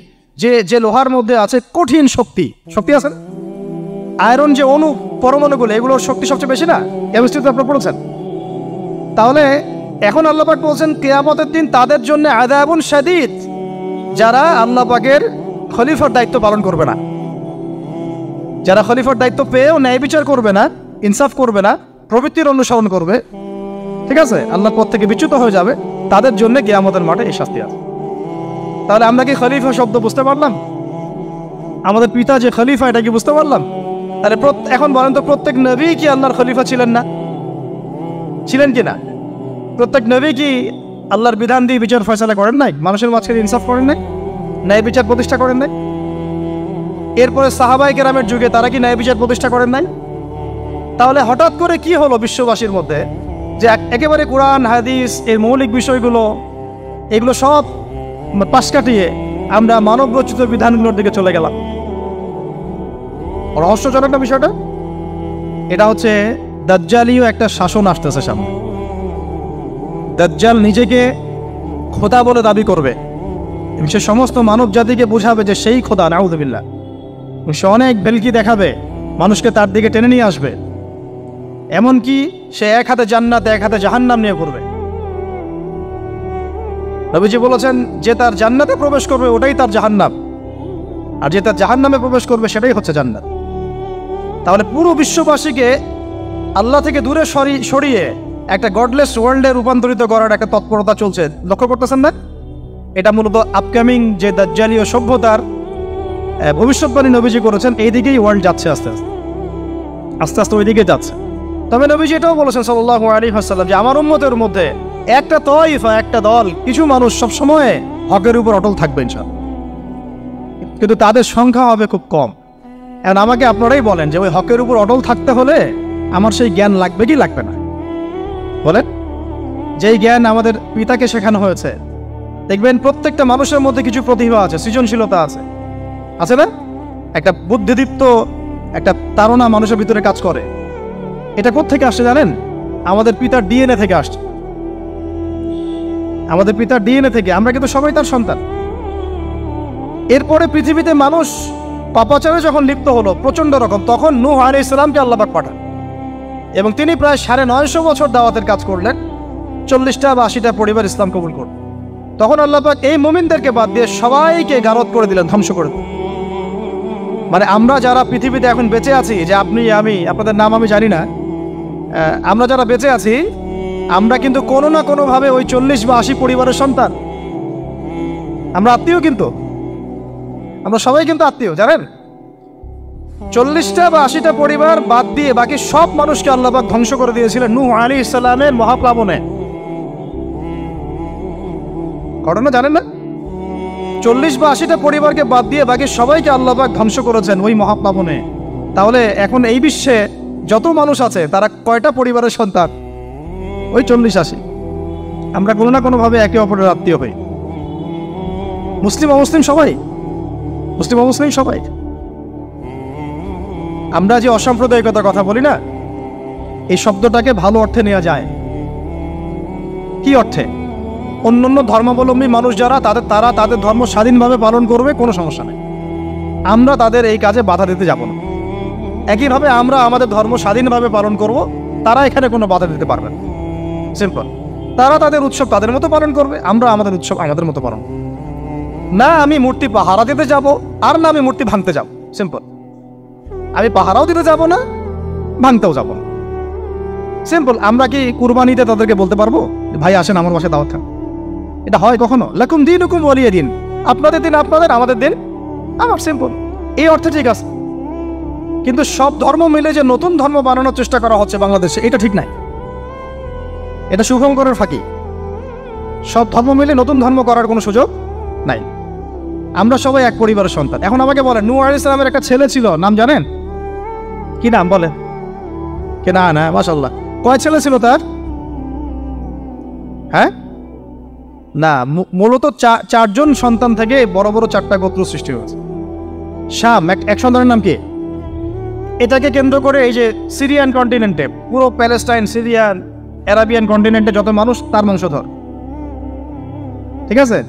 যে লোহার মধ্যে আছে কঠিন শক্তি আছে না? আয়রন যে অণু পরমাণুগুলো, এগুলোর শক্তি সবচেয়ে বেশি না? কেমিস্ট্রিতে আপনারা পড়েছেন। তাহলে এখন আল্লাহ পাক বলছেন কিয়ামতের দিন তাদের জন্য আযাবুন শাদীদ, যারা আল্লাহ পাকের খলিফার দায়িত্ব পালন করবে না, যারা খলিফার দায়িত্ব পেয়েও ন্যায় বিচার করবে না, ইনসাফ করবে না, প্রবৃত্তির অনুসরণ করবে, ঠিক আছে, আল্লাহর পথ থেকে বিচ্যুত হয়ে যাবে, তাদের জন্য কিয়ামতের মাঠে এই শাস্তি আছে। তাহলে আমরা কি খলিফা শব্দ বুঝতে পারলাম? আমাদের পিতা যে খলিফা, এটা কি বুঝতে পারলাম? তাহলে এখন বলেন তো, প্রত্যেক নবী কি আল্লাহর খলিফা ছিলেন না? ছিলেন কি না? প্রত্যেক নবী কি আল্লাহর বিধান দিয়ে বিচার ফয়সালা করেন নাই? মানুষের মাঝখানে ইনসাফ করেন নাই? ন্যায় বিচার প্রতিষ্ঠা করেন নাই? এরপরে সাহাবায়ে কেরামের যুগে তারা কি ন্যায় বিচার প্রতিষ্ঠা করেন নাই? তাহলে হঠাৎ করে কি হলো বিশ্ববাসীর মধ্যে যে একেবারে কোরআন হাদিস এর মৌলিক বিষয়গুলো এগুলো সব পাশ কাটিয়ে আমরা মানব রচিত বিধানগুলোর দিকে চলে গেলাম? রহস্যজনক না বিষয়টা? এটা হচ্ছে দাজ্জালীয় একটা শাসন আসতেছে সামনে। দাজ্জাল নিজেকে খোদা বলে দাবি করবে এবং সে সমস্ত মানব জাতিকে বোঝাবে যে সেই খোদা, নাউযুবিল্লাহ। সে অনেক ভেলকি দেখাবে, মানুষকে তার দিকে টেনে নিয়ে আসবে। এমনকি সে এক হাতে জান্নাত এক হাতে জাহান্নাম নিয়ে করবে। নবীজি বলেছেন যে তার জান্নাতে প্রবেশ করবে ওটাই তার জাহান্নাম, আর যে তার জাহান্নামে প্রবেশ করবে সেটাই হচ্ছে জান্নাত। তাহলে পুরো বিশ্ববাসীকে আল্লাহ থেকে দূরে সরিয়ে একটা গডলেস ওয়ার্ল্ডে রূপান্তরিত করার একটা তৎপরতা চলছে, লক্ষ্য করতেছেন না? এটা মূলত আপকামিং যে দাজ্জালীয় সভ্যতার ভবিষ্যৎবাণী নবীজি করেছেন, এই দিকেই ওয়ার্ল্ড যাচ্ছে আস্তে আস্তে ওই দিকে যাচ্ছে। তবে নবীজি এটাও বলেছেন সাল্লাল্লাহু আলাইহি ওয়াসাল্লাম যে আমার উম্মতের মধ্যে একটা তয়ফা, একটা দল, কিছু মানুষ সবসময় হকের উপর অটল থাকবে ইনশাআল্লাহ, কিন্তু তাদের সংখ্যা হবে খুব কম। এখন আমাকে আপনারাই বলেন যে ওই হকের উপর অটল থাকতে হলে আমার সেই জ্ঞান লাগবে কি লাগবে না? বলেন। যেই জ্ঞান আমাদের পিতাকে শেখানো হয়েছে, দেখবেন প্রত্যেকটা মানুষের মধ্যে কিছু প্রতিভা আছে, সৃজনশীলতা আছে না? একটা বুদ্ধিদীপ্ত একটা তাড়না মানুষের ভিতরে কাজ করে। এটা কোত্থেকে আসছে জানেন? আমাদের পিতার ডিএনএ থেকে আসছে। আমাদের পিতার ডিএনএ থেকে। আমরা কিন্তু সবাই তার সন্তান। এরপরে পৃথিবীতে মানুষ পাপাচারে যখন লিপ্ত হলো প্রচন্ড রকম, তখন নূহ আলাইহিস সালামকে আল্লাহ পাক পাঠান এবং তিনি প্রায় 950 বছর দাওয়াতের কাজ করলেন। 40টা বা 80টা পরিবার ইসলাম কবুল করল। তখন আল্লাহ পাক এই মুমিনদেরকে বাদ দিয়ে সবাইকে গারদ করে দিলেন, ধ্বংস করে দিলেন। মানে আমরা যারা পৃথিবীতে এখন বেঁচে আছি, যে আপনি আমি, আপনাদের নাম আমি জানি না, আমরা যারা বেঁচে আছি, আমরা কিন্তু কোনো না কোনোভাবে ওই 40 বা 80 পরিবারের সন্তান। আমরা আত্মীয়, কিন্তু আমরা সবাই কিন্তু আত্মীয়, জানেন? 40টা বা 80টা পরিবার বাদ দিয়ে বাকি সব মানুষকে আল্লাহ পাক ধ্বংস করে দিয়েছিলেন নূহ আলাইহিস সালামের মহাপ্লাবনে। ঘটনা জানেন না? 40 বা 80টা পরিবারকে বাদ দিয়ে বাকি সবাইকে আল্লাহ পাক ধ্বংস করেছেন ওই মহাপ্লাবনে। তাহলে এখন এই বিশ্বে যত মানুষ আছে তারা কয়টা পরিবারের সন্তান? ওই 40-80। আমরা কোনো না কোনোভাবে একে অপরের আত্মীয় হই। মুসলিম অমুসলিম সবাই, মুসলিম অমুসলিম সবাই। আমরা যে অসাম্প্রদায়িকতার কথা বলি না, এই শব্দটাকে ভালো অর্থে নেওয়া যায়। কি অর্থে? অন্যান্য ধর্মাবলম্বী মানুষ যারা, তারা তাদের ধর্ম স্বাধীনভাবে পালন করবে, কোনো সমস্যা নেই। আমরা তাদের এই কাজে বাধা দিতে যাব না। একইভাবে আমরা আমাদের ধর্ম স্বাধীনভাবে পালন করব, তারা এখানে কোনো বাধা দিতে পারবে না। সিম্পল। তারা তাদের উৎসব তাদের মতো পালন করবে, আমরা আমাদের উৎসব আমাদের মতো পালন করব। না আমি মূর্তি পাহারা দিতে যাব, আর না আমি মূর্তি ভাঙতে যাব। সিম্পল। আমি পাহারাও দিতে যাব না, ভাঙতেও যাব না। সিম্পল। আমরা কি কুরবানিতে তাদেরকে বলতে পারবো ভাই আসেন আমার বাসায় দাওয়াত খান? এটা হয় কখনো? লাকুম দীনুকুম ওয়ালিয়া দিন। আপনাদের দিন আপনাদের, আমাদের দিন আমার। সিম্পল। এই অর্থে ঠিক আছে। কিন্তু সব ধর্ম মিলে যে নতুন ধর্ম বানানোর চেষ্টা করা হচ্ছে বাংলাদেশে, এটা ঠিক নাই। এটা শুভঙ্করের ফাঁকি। সব ধর্ম মিলে নতুন ধর্ম করার কোনো সুযোগ নাই। আমরা সবাই এক পরিবারের সন্তান। এখন আমাকে বলেন, নূহ আলাইহিস সালামের একটা ছেলে ছিল, নাম জানেন? কি নাম বলেন? কে না না, মাশাআল্লাহ। কয় ছেলে ছিল তার? হ্যাঁ না, মূলত চারজন সন্তান থেকে বড় বড় 4টা গোত্র সৃষ্টি হয়েছে। শাম এক সন্তানের নাম কি? এটাকে কেন্দ্র করে এই যে সিরিয়ান কন্টিনেন্টে, পুরো প্যালেস্টাইন, সিরিয়ান, অ্যারাবিয়ান কন্টিনেন্টে যত মানুষ, তার বংশধর। ঠিক আছে?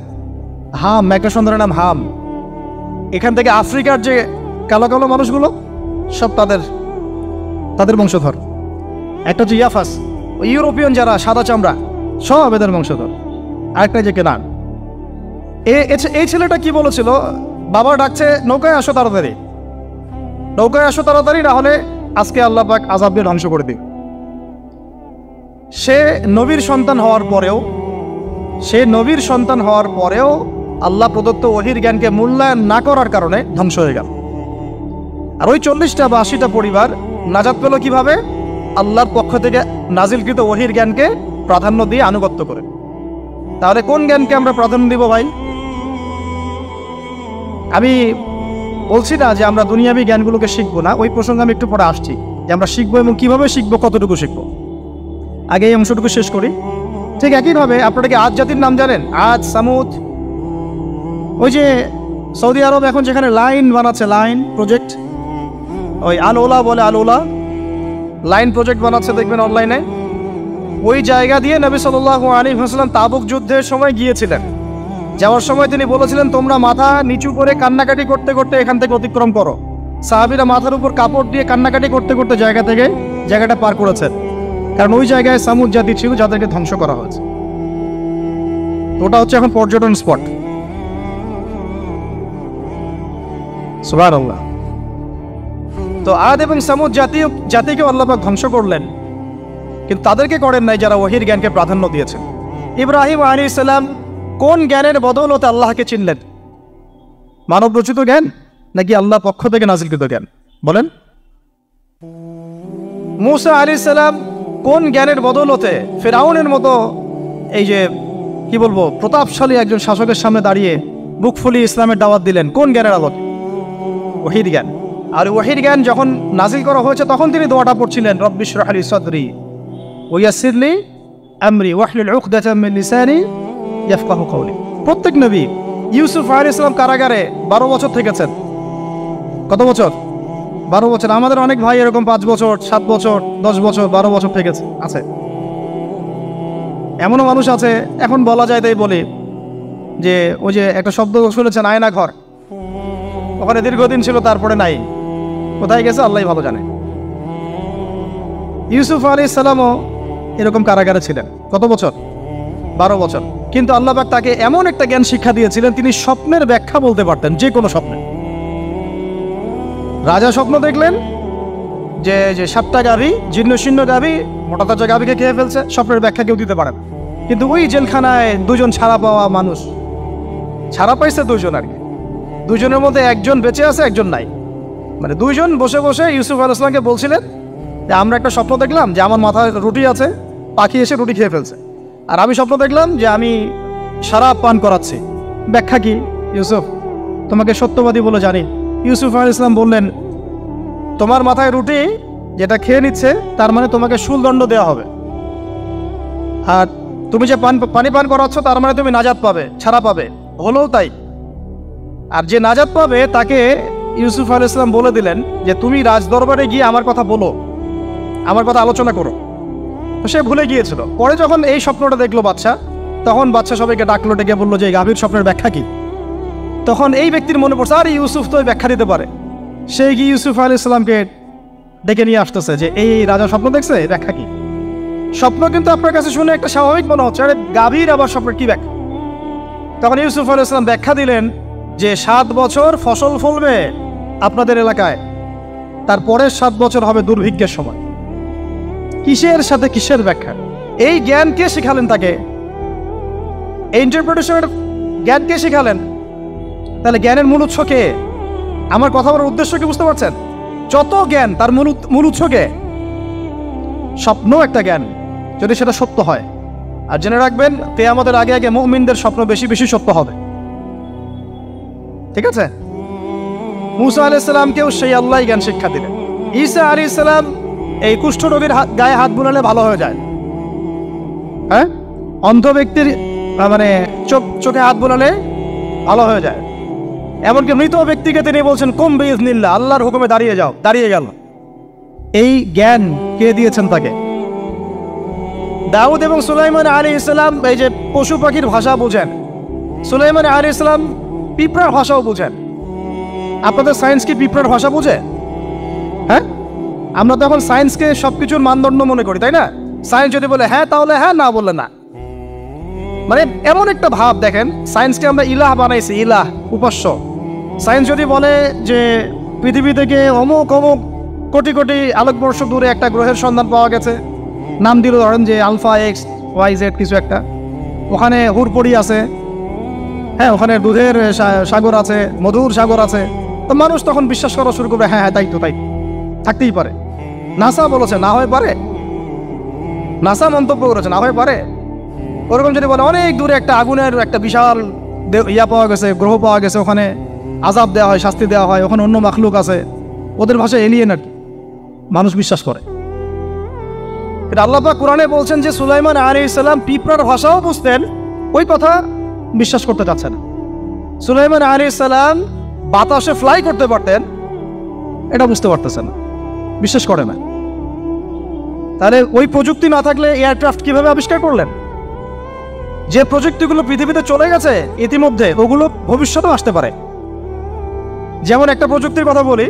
হাম, একটা সন্তানের নাম হাম। এখান থেকে আফ্রিকার যে কালো কালো মানুষগুলো সব তাদের বংশধর। একটা হচ্ছে ইয়াফাস, ইউরোপিয়ান যারা সাদা চামড়া, সব এদের বংশধর। আরেকটা যে কেনান। এই ছেলেটা কি বলেছিল? বাবা ডাকছে, নৌকায় আসো তাড়াতাড়ি, নৌকায় আসো তাড়াতাড়ি, না হলে আজকে আল্লাহ পাক আযাব দিয়ে ধ্বংস করে দিবে। সে নবীর সন্তান হওয়ার পরেও আল্লাহ প্রদত্ত ওহীর জ্ঞানকে মূল্যায়ন না করার কারণে ধ্বংস হয়ে গেল। আর ওই 40টা বা 80টা পরিবার নাজাত পেল কিভাবে? আল্লাহর পক্ষ থেকে নাজিলকৃত ওহীর জ্ঞানকে প্রাধান্য দিয়ে আনুগত্য করে। তাহলে কোন জ্ঞানকে আমরা প্রাধান্য দিব ভাই? আমি বলছি না যে আমরা দুনিয়াবি জ্ঞানগুলোকে শিখবো না, ওই প্রসঙ্গে আমি একটু পরে আসছি, যে আমরা শিখবো এবং কিভাবে শিখবো, কতটুকু শিখবো। আগে এই অংশটুকু শেষ করি। ঠিক একইভাবে আপনারা কি আদ জাতির নাম জানেন? আদ, সামুদ। ওই যে সৌদি আরব এখন যেখানে লাইন বানাচ্ছে, লাইন প্রজেক্ট, ওই আল ওলা বলে, আল ওলা লাইন প্রজেক্ট বানাচ্ছে, দেখবেন অনলাইনে। ওই জায়গা দিয়ে নবী সাল্লাল্লাহু আলাইহি ওয়াসাল্লাম তাবুক যুদ্ধের সময় গিয়েছিলেন। যাওয়ার সময় তিনি বলেছিলেন, তোমরা মাথা নিচু করে কান্নাকাটি করতে করতে এখান থেকে অতিক্রম করো। সাহাবীরা মাথার উপর কাপড় দিয়ে কান্নাকাটি করতে করতে জায়গাটা পার করেছেন, কারণ ওই জায়গায় সামুদ জাতি ছিল যাদেরকে ধ্বংস করা হয়েছে। ওটা হচ্ছে এখন পর্যটন স্পট। সুবহানাল্লাহ। তো আদ এবং সামুদ জাতিকে আল্লাহ পাক ধ্বংস করলেন, কিন্তু তাদেরকে করেন নাই যারা ওহীর জ্ঞানকে প্রাধান্য দিয়েছেন। ইব্রাহিম আলাইহিস সালাম কোন জ্ঞানের বদৌলতে আল্লাহকে চিনলেন? মানব রচিত জ্ঞান নাকি আল্লাহ পক্ষ থেকে নাজিলকৃত জ্ঞান? বলেন। মূসা আলাইহিস সালাম কোন জ্ঞানের বদৌলতে ফিরআউনের মতো এই যে কি বলবো প্রতাপশালী একজন শাসকের সামনে দাঁড়িয়ে বুক ফুলিয়ে ইসলামের দাওয়াত দিলেন? কোন জ্ঞানের আলোকে? ওহীর জ্ঞান। আর ওহীর জ্ঞান যখন নাজিল করা হয়েছে তখন তিনি দোয়াটা পড়ছিলেন, রব্বি ইশরাহ লি সাদরি ওয়া ইয়াসসির লি আমরি ওয়াহলুল উকদাতাম মিন লিসানি ইয়াফকাহু কওলি। প্রত্যেক নবী, ইউসুফ আলাইহিস সালাম কারাগারে 12 বছর থেকেছেন। কত বছর? 12 বছর। আমাদের অনেক ভাই এরকম 5 বছর, 7 বছর, 10 বছর, 12 বছর থেকেছে আছে। এমনও মানুষ আছে, এখন বলা যায় তাই বলি, যে ওই যে একটা শব্দ শুনেছেন, আয়না ঘর, ওখানে দীর্ঘদিন ছিল, তারপরে নাই, কোথায় গেছে আল্লাহই ভালো জানে। ইউসুফ আলাইহিস সালামও এরকম কারাগারে ছিলেন। কত বছর? 12 বছর। কিন্তু আল্লাহ পাক তাকে এমন একটা জ্ঞান শিক্ষা দিয়েছিলেন, তিনি স্বপ্নের ব্যাখ্যা বলতে পারতেন, যে কোনো স্বপ্নে। রাজা স্বপ্ন দেখলেন যে 7টা গাভী, জীর্ণ শীর্ণ গাভী, মোটা তাজা গাভীকে খেয়ে ফেলছে, স্বপ্নের ব্যাখ্যা কেউ দিতে পারেন। কিন্তু ওই জেলখানায় 2 জন ছাড়া পাওয়া মানুষ, ছাড়া পাইছে 2 জন আর কি, 2 জনের মধ্যে একজন বেঁচে আছে, একজন নাই। মানে 2 জন বসে বসে ইউসুফ আলাইহিস সালামকে বলছিলেন যে আমরা একটা স্বপ্ন দেখলাম যে আমার মাথায় রুটি আছে, পাখি এসে রুটি খেয়ে ফেলছে। আর আমি স্বপ্ন দেখলাম যে আমি শরাব পান করাচ্ছি, ব্যাখ্যা কি ইউসুফ? তোমাকে সত্যবাদী বলে জানি। ইউসুফ আলাইহিস সালাম বললেন, তোমার মাথায় রুটি যেটা খেয়ে নিচ্ছে, তার মানে তোমাকে শুলদণ্ড দেওয়া হবে। আর তুমি যে পানি পান করাচ্ছ, তার মানে তুমি নাজাত পাবে, ছাড়া পাবে। হলেও তাই। আর যে নাজাত পাবে তাকে ইউসুফ আলাইহিস সালাম বলে দিলেন যে তুমি রাজদরবারে গিয়ে আমার কথা বলো, আমার কথা আলোচনা করো। তো সে ভুলে গিয়েছিল। পরে যখন এই স্বপ্নটা দেখলো বাদশা, তখন বাদশা সবাইকে ডাকলো, ডেকে বললো যে এই গাভীর স্বপ্নের ব্যাখ্যা কি? তখন এই ব্যক্তির মনে পড়ছে, আর ইউসুফ তো ব্যাখ্যা দিতে পারে। সে গিয়ে ইউসুফ আলাইহিস সালামকে ডেকে নিয়ে আসতেছে যে এই রাজা স্বপ্ন দেখছে, ব্যাখ্যা কি? স্বপ্ন কিন্তু আপনার কাছে শুনে একটা স্বাভাবিক মনে হচ্ছে, আরে গাভীর আবার স্বপ্নের কি ব্যাখ্যা? তখন ইউসুফ আলাইহিস সালাম ব্যাখ্যা দিলেন যে 7 বছর ফসল ফলবে আপনাদের এলাকায়, তারপরের 7 বছর হবে দুর্ভিক্ষের সময়। কিসের সাথে কিসের ব্যাখ্যা? এই জ্ঞান কে শিখালেন তাকে? এই ইন্টারপ্রিটেশনের জ্ঞান কে শিখালেন? তাহলে জ্ঞানের মূল উৎস কে? আমার কথা বলার উদ্দেশ্য কি বুঝতে পারছেন? যত জ্ঞান তার মূল উৎস কে? স্বপ্ন একটা জ্ঞান, যদি সেটা সত্য হয়। আর জেনে রাখবেন, কিয়ামতের আগে আগে মুমিনদের স্বপ্ন বেশি বেশি সত্য হবে। ঠিক আছে? মুসা আলাইহিস সালামকেও সেই আল্লাহই জ্ঞান শিক্ষা দিলেন। ঈসা আলাইহিস সালাম এই কুষ্ঠরোগীর গায়ে হাত বুলালে ভালো হয়ে যায়, হ্যাঁ? অন্ধ ব্যক্তির মানে চোখে হাত বুলালে ভালো হয়ে যায়। এমনকি মৃত ব্যক্তিকে তিনি বলছেন কুম বিইজনিল্লাহ, আল্লাহর হুকুমে দাঁড়িয়ে যাও, দাঁড়িয়ে গেল। এই জ্ঞান কে দিয়েছেন তাকে? দাউদ এবং সুলাইমান আলাইহিস সালাম এই যে পশু পাখির ভাষা বুঝেন, সুলাইমান আলাইহিস সালাম পিঁপড়ার ভাষাও বুঝেন। আপনাদের সায়েন্স কি পিঁপড়ার ভাষা বুঝে? হ্যাঁ, আমরা তো এখন সায়েন্সকে সবকিছুর মানদণ্ড মনে করি, তাই না? সায়েন্স যদি বলে হ্যাঁ তাহলে হ্যাঁ, না বললে না। মানে এমন একটা ভাব দেখেন, সায়েন্সকে আমরা ইলাহ বানাইছি, ইলাহ, উপাস্য। সায়েন্স যদি বলে যে পৃথিবী থেকে অমুক অমুক কোটি কোটি আলোকবর্ষ দূরে একটা গ্রহের সন্ধান পাওয়া গেছে, নাম দিল ধরেন যে আলফা এক্স ওয়াই জেড কিছু একটা, ওখানে হুরপড়ি আছে, হ্যাঁ, ওখানে দুধের সাগর আছে, মধুর সাগর আছে, তো মানুষ তখন বিশ্বাস করা শুরু করবে, হ্যাঁ হ্যাঁ তাই তো, তাই থাকতেই পারে। নাসা বলেছে না হয়ে পারে, নাসা মন্তব্য করেছে না হয়ে পারে। ওরকম যদি বলে অনেক দূরে একটা আগুনের একটা বিশাল ইয়া পাওয়া গেছে, গ্রহ পাওয়া গেছে, ওখানে আযাব দেওয়া হয়, শাস্তি দেওয়া হয়, ওখানে অন্য মাখলুক আছে, ওদের ভাষায় এলিয়েন আর কি, মানুষ বিশ্বাস করে। কিন্তু আল্লাহ পাক কোরআনে বলছেন যে সুলাইমান আলাইহিস সালাম পিঁপড়ার ভাষাও বুঝতেন, ওই কথা বিশ্বাস করতে চাচ্ছে না। সুলাইমান আলাইহিস সালাম বাতাসে ফ্লাই করতে পারতেন, এটা বুঝতে পারতেছে না, বিশ্বাস করে না। তাহলে ওই প্রযুক্তি না থাকলে এয়ারক্রাফট কিভাবে আবিষ্কার করলেন? যে প্রযুক্তিগুলো পৃথিবীতে চলে গেছে ইতিমধ্যে, ওগুলো ভবিষ্যতেও আসতে পারে। যেমন একটা প্রযুক্তির কথা বলি,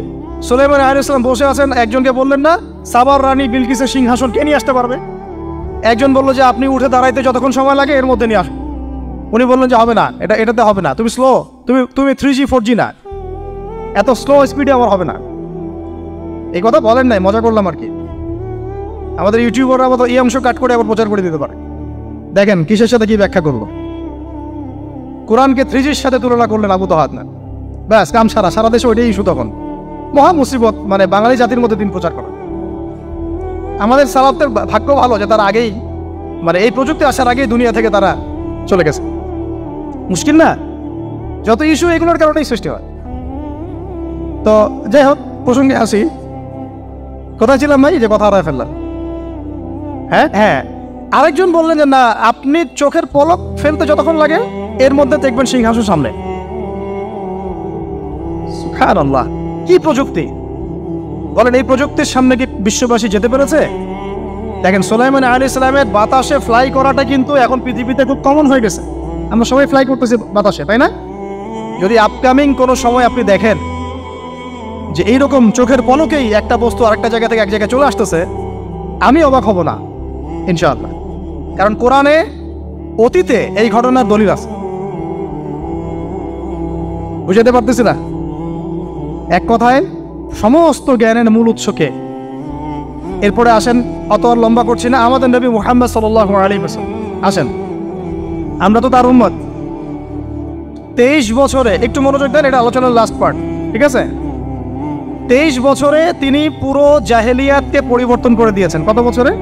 সুলাইমান আলাইহিস সালাম বসে আছেন, একজনকে বললেন না সাবার রানী বিলকিসের সিংহাসন কে নিয়ে আসতে পারবে? একজন বললো যে আপনি উঠে দাঁড়াইতে যতক্ষণ সময় লাগে এর মধ্যে নিয়ে আসুন। উনি বললেন যে হবে না, এটাতে হবে না, তুমি স্লো, তুমি 3G 4G না, এত স্লো স্পিডে আমার হবে না। এই কথা বলেন নাই, মজা করলাম আর কি। আমাদের ইউটিউবাররা আবার এই অংশ কাট করে আবার প্রচার করে দিতে পারে। দেখেন কিসের সাথে কি ব্যাখ্যা করলো। কোরআনকে 3Gর সাথে তুলনা করলেন আবু তহাদ না, ব্যাস কাম সারা দেশে ওইটাই ইস্যু। তখন মহা মুসিবত, মানে বাঙালি জাতির মধ্যে দিন প্রচার করা। আমাদের সালাফদের ভাগ্য ভালো যে তারা আগেই, মানে এই প্রযুক্তি আসার আগেই দুনিয়া থেকে তারা চলে গেছে। মুশকিল না, যত ইস্যু এগুলোর কারণেই সৃষ্টি হয়। তো যাই হোক, প্রসঙ্গে আসি, কোথায় ছিলাম ভাই, যে কথা হারায় ফেললাম। হ্যাঁ হ্যাঁ, আরেকজন বললেন যে না, আপনি চোখের পলক ফেলতে যতক্ষণ লাগে এর মধ্যে দেখবেন সিংহাসন সামনে। সুবহানাল্লাহ, কি প্রযুক্তি বলেন! এই প্রযুক্তির সামনে কি বিশ্ববাসী যেতে পেরেছে? দেখেন সুলাইমান আলাইহিস সালামের বাতাসে ফ্লাই করাটা কিন্তু এখন পৃথিবীতে খুব কমন হয়ে গেছে। আমরা সবাই ফ্লাই করতেছি বাতাসে, তাই না? যদি আপকামিং কোনো সময় আপনি দেখেন যে এইরকম চোখের পলকেই একটা বস্তু আরেকটা জায়গা থেকে এক জায়গায় চলে আসতেছে, আমি অবাক হব না ইনশাআল্লাহ। কারণ কোরআনে অতীতে এই ঘটনার দলিল আছে। বুঝাতে পারতেছি না? এক কথায় সমস্ত জ্ঞানের মূল উৎসকে। এরপরে আসেন, অত আর লম্বা করছি না, আমাদের নবী মুহাম্মদ সাল্লাল্লাহু আলাইহি ওয়াসাল্লাম আসেন, আমরা তো তার উম্মত। 23 বছরে, একটু মনোযোগ দেন, এটা আলোচনার লাস্ট পার্ট, ঠিক আছে? 23 বছরে তিনি পুরো জাহেলিয়াতকে পরিবর্তন করে দিয়েছেন। কত বছরে?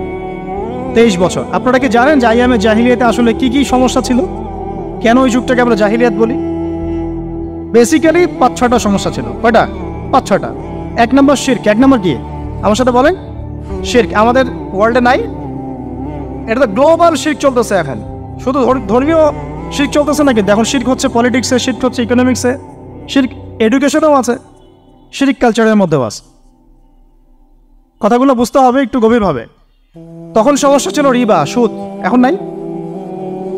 23 বছর। আপনারা কি জানেন যে আইয়ামে জাহিলিয়াতে আসলে কি কি সমস্যা ছিল? কেন ওই যুগটাকে আমরা জাহিলিয়াত বলি? বেসিক্যালি 5-6টা সমস্যা ছিল। কয়টা? 5-6টা। 1 নম্বর শিরক। 1 নম্বর কি? আমার সাথে বলেন। শিরক আমাদের ওয়ার্ল্ডে নাই, এটা তো গ্লোবাল শিরক চলতেছে এখন। শুধু ধর্মীয় শিরক চলতেছে না, কিন্তু এখন শিরক হচ্ছে পলিটিক্সে, শিরক হচ্ছে ইকোনমিক্সে, শিরক এডুকেশনেও আছে, শিরক কালচারের মধ্যেও আছে। কথাগুলো বুঝতে হবে একটু গভীরভাবে। তখন সমস্যা ছিল রিবা, সুদ। এখন নাই।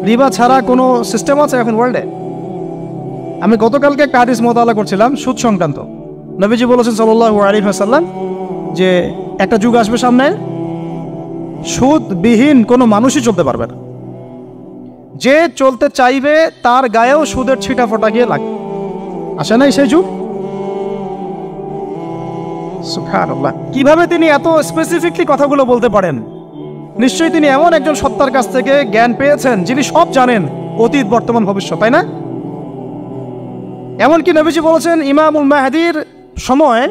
রিবা ছাড়া কোনো সিস্টেম আছে এখন ওয়ার্ল্ডে? আমি গতকালকে একটা হাদিস মোতালা করছিলাম সুদ সংক্রান্ত। নবীজি বলেছেন সাল্লাল্লাহু আলাইহি ওয়াসাল্লাম যে একটা যুগ আসবে সামনে, সুদবিহীন কোনো মানুষই চলতে পারবে না। যে চলতে চাইবে তার গায়েও সুদের ছিটা ফোটা গিয়ে লাগবে। আসে নাই সেই যুগ? সুবহানাল্লাহ, কিভাবে তিনি এত স্পেসিফিকলি কথাগুলো বলতে পারেন? নিশ্চয়ই তিনি এমন একজন সত্তার কাছ থেকে জ্ঞান পেয়েছেন যিনি সব জানেন, অতীত বর্তমান ভবিষ্যৎ, তাই না? এমনকি নবীজি বলেছেন ইমামুল মাহদির সময়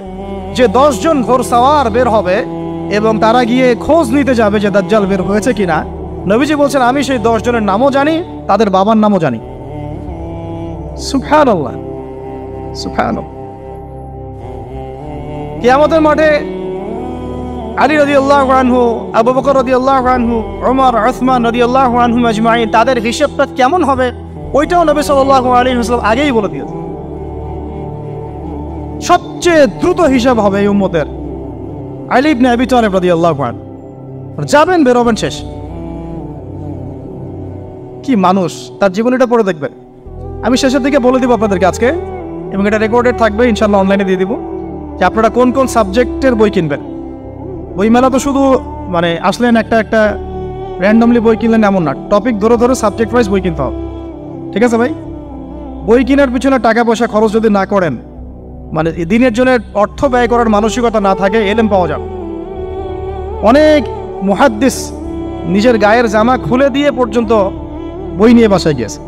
যে 10 জন ঘোড়সাওয়ার বের হবে এবং তারা গিয়ে খোঁজ নিতে যাবে যে দাজ্জাল বের হয়েছে কিনা, নবীজি বলছেন আমি সেই 10 জনের নামও জানি, তাদের বাবার নামও জানি। সুবহানাল্লাহ। সুবহানাল্লাহ। কিয়ামতের মাঠে আলী রাদিয়াল্লাহু আনহু, আবু বকর রাদিয়াল্লাহু আনহু, ওমর, উসমান রাদিয়াল্লাহু আনহুম আজমাইন, তাদের হিসাবটা কেমন হবে ওইটাও নবী সাল্লাল্লাহু আলাইহি ওয়াসাল্লাম আগেই বলে দিয়েছেন। সবচেয়ে দ্রুত হিসাব হবে এই উম্মতের আলী ইবনে আবি তালিব রাদিয়াল্লাহু আনহু। যাবেন, বেরোবেন, শেষ। কি মানুষ, তার জীবনীটা পড়ে দেখবেন। আমি শেষের দিকে বলে দিব আপনাদেরকে আজকে, এবং এটা রেকর্ডেড থাকবে, ইনশাআল্লাহ অনলাইনে দিয়ে দিব, যে আপনারা কোন কোন সাবজেক্টের বই কিনবেন। বইমেলা তো শুধু মানে আসলেন একটা র্যান্ডমলি বই কিনলেন এমন না, টপিক ধরে ধরে সাবজেক্ট ওয়াইজ বই কিনতে হবে। ঠিক আছে ভাই? বই কেনার পিছনে টাকা পয়সা খরচ যদি না করেন, মানে দিনের জন্য অর্থ ব্যয় করার মানসিকতা না থাকে, এলেম পাওয়া যাবে। অনেক মুহাদ্দিস নিজের গায়ের জামা খুলে দিয়ে পর্যন্ত বই নিয়ে বাসায় গিয়েছে,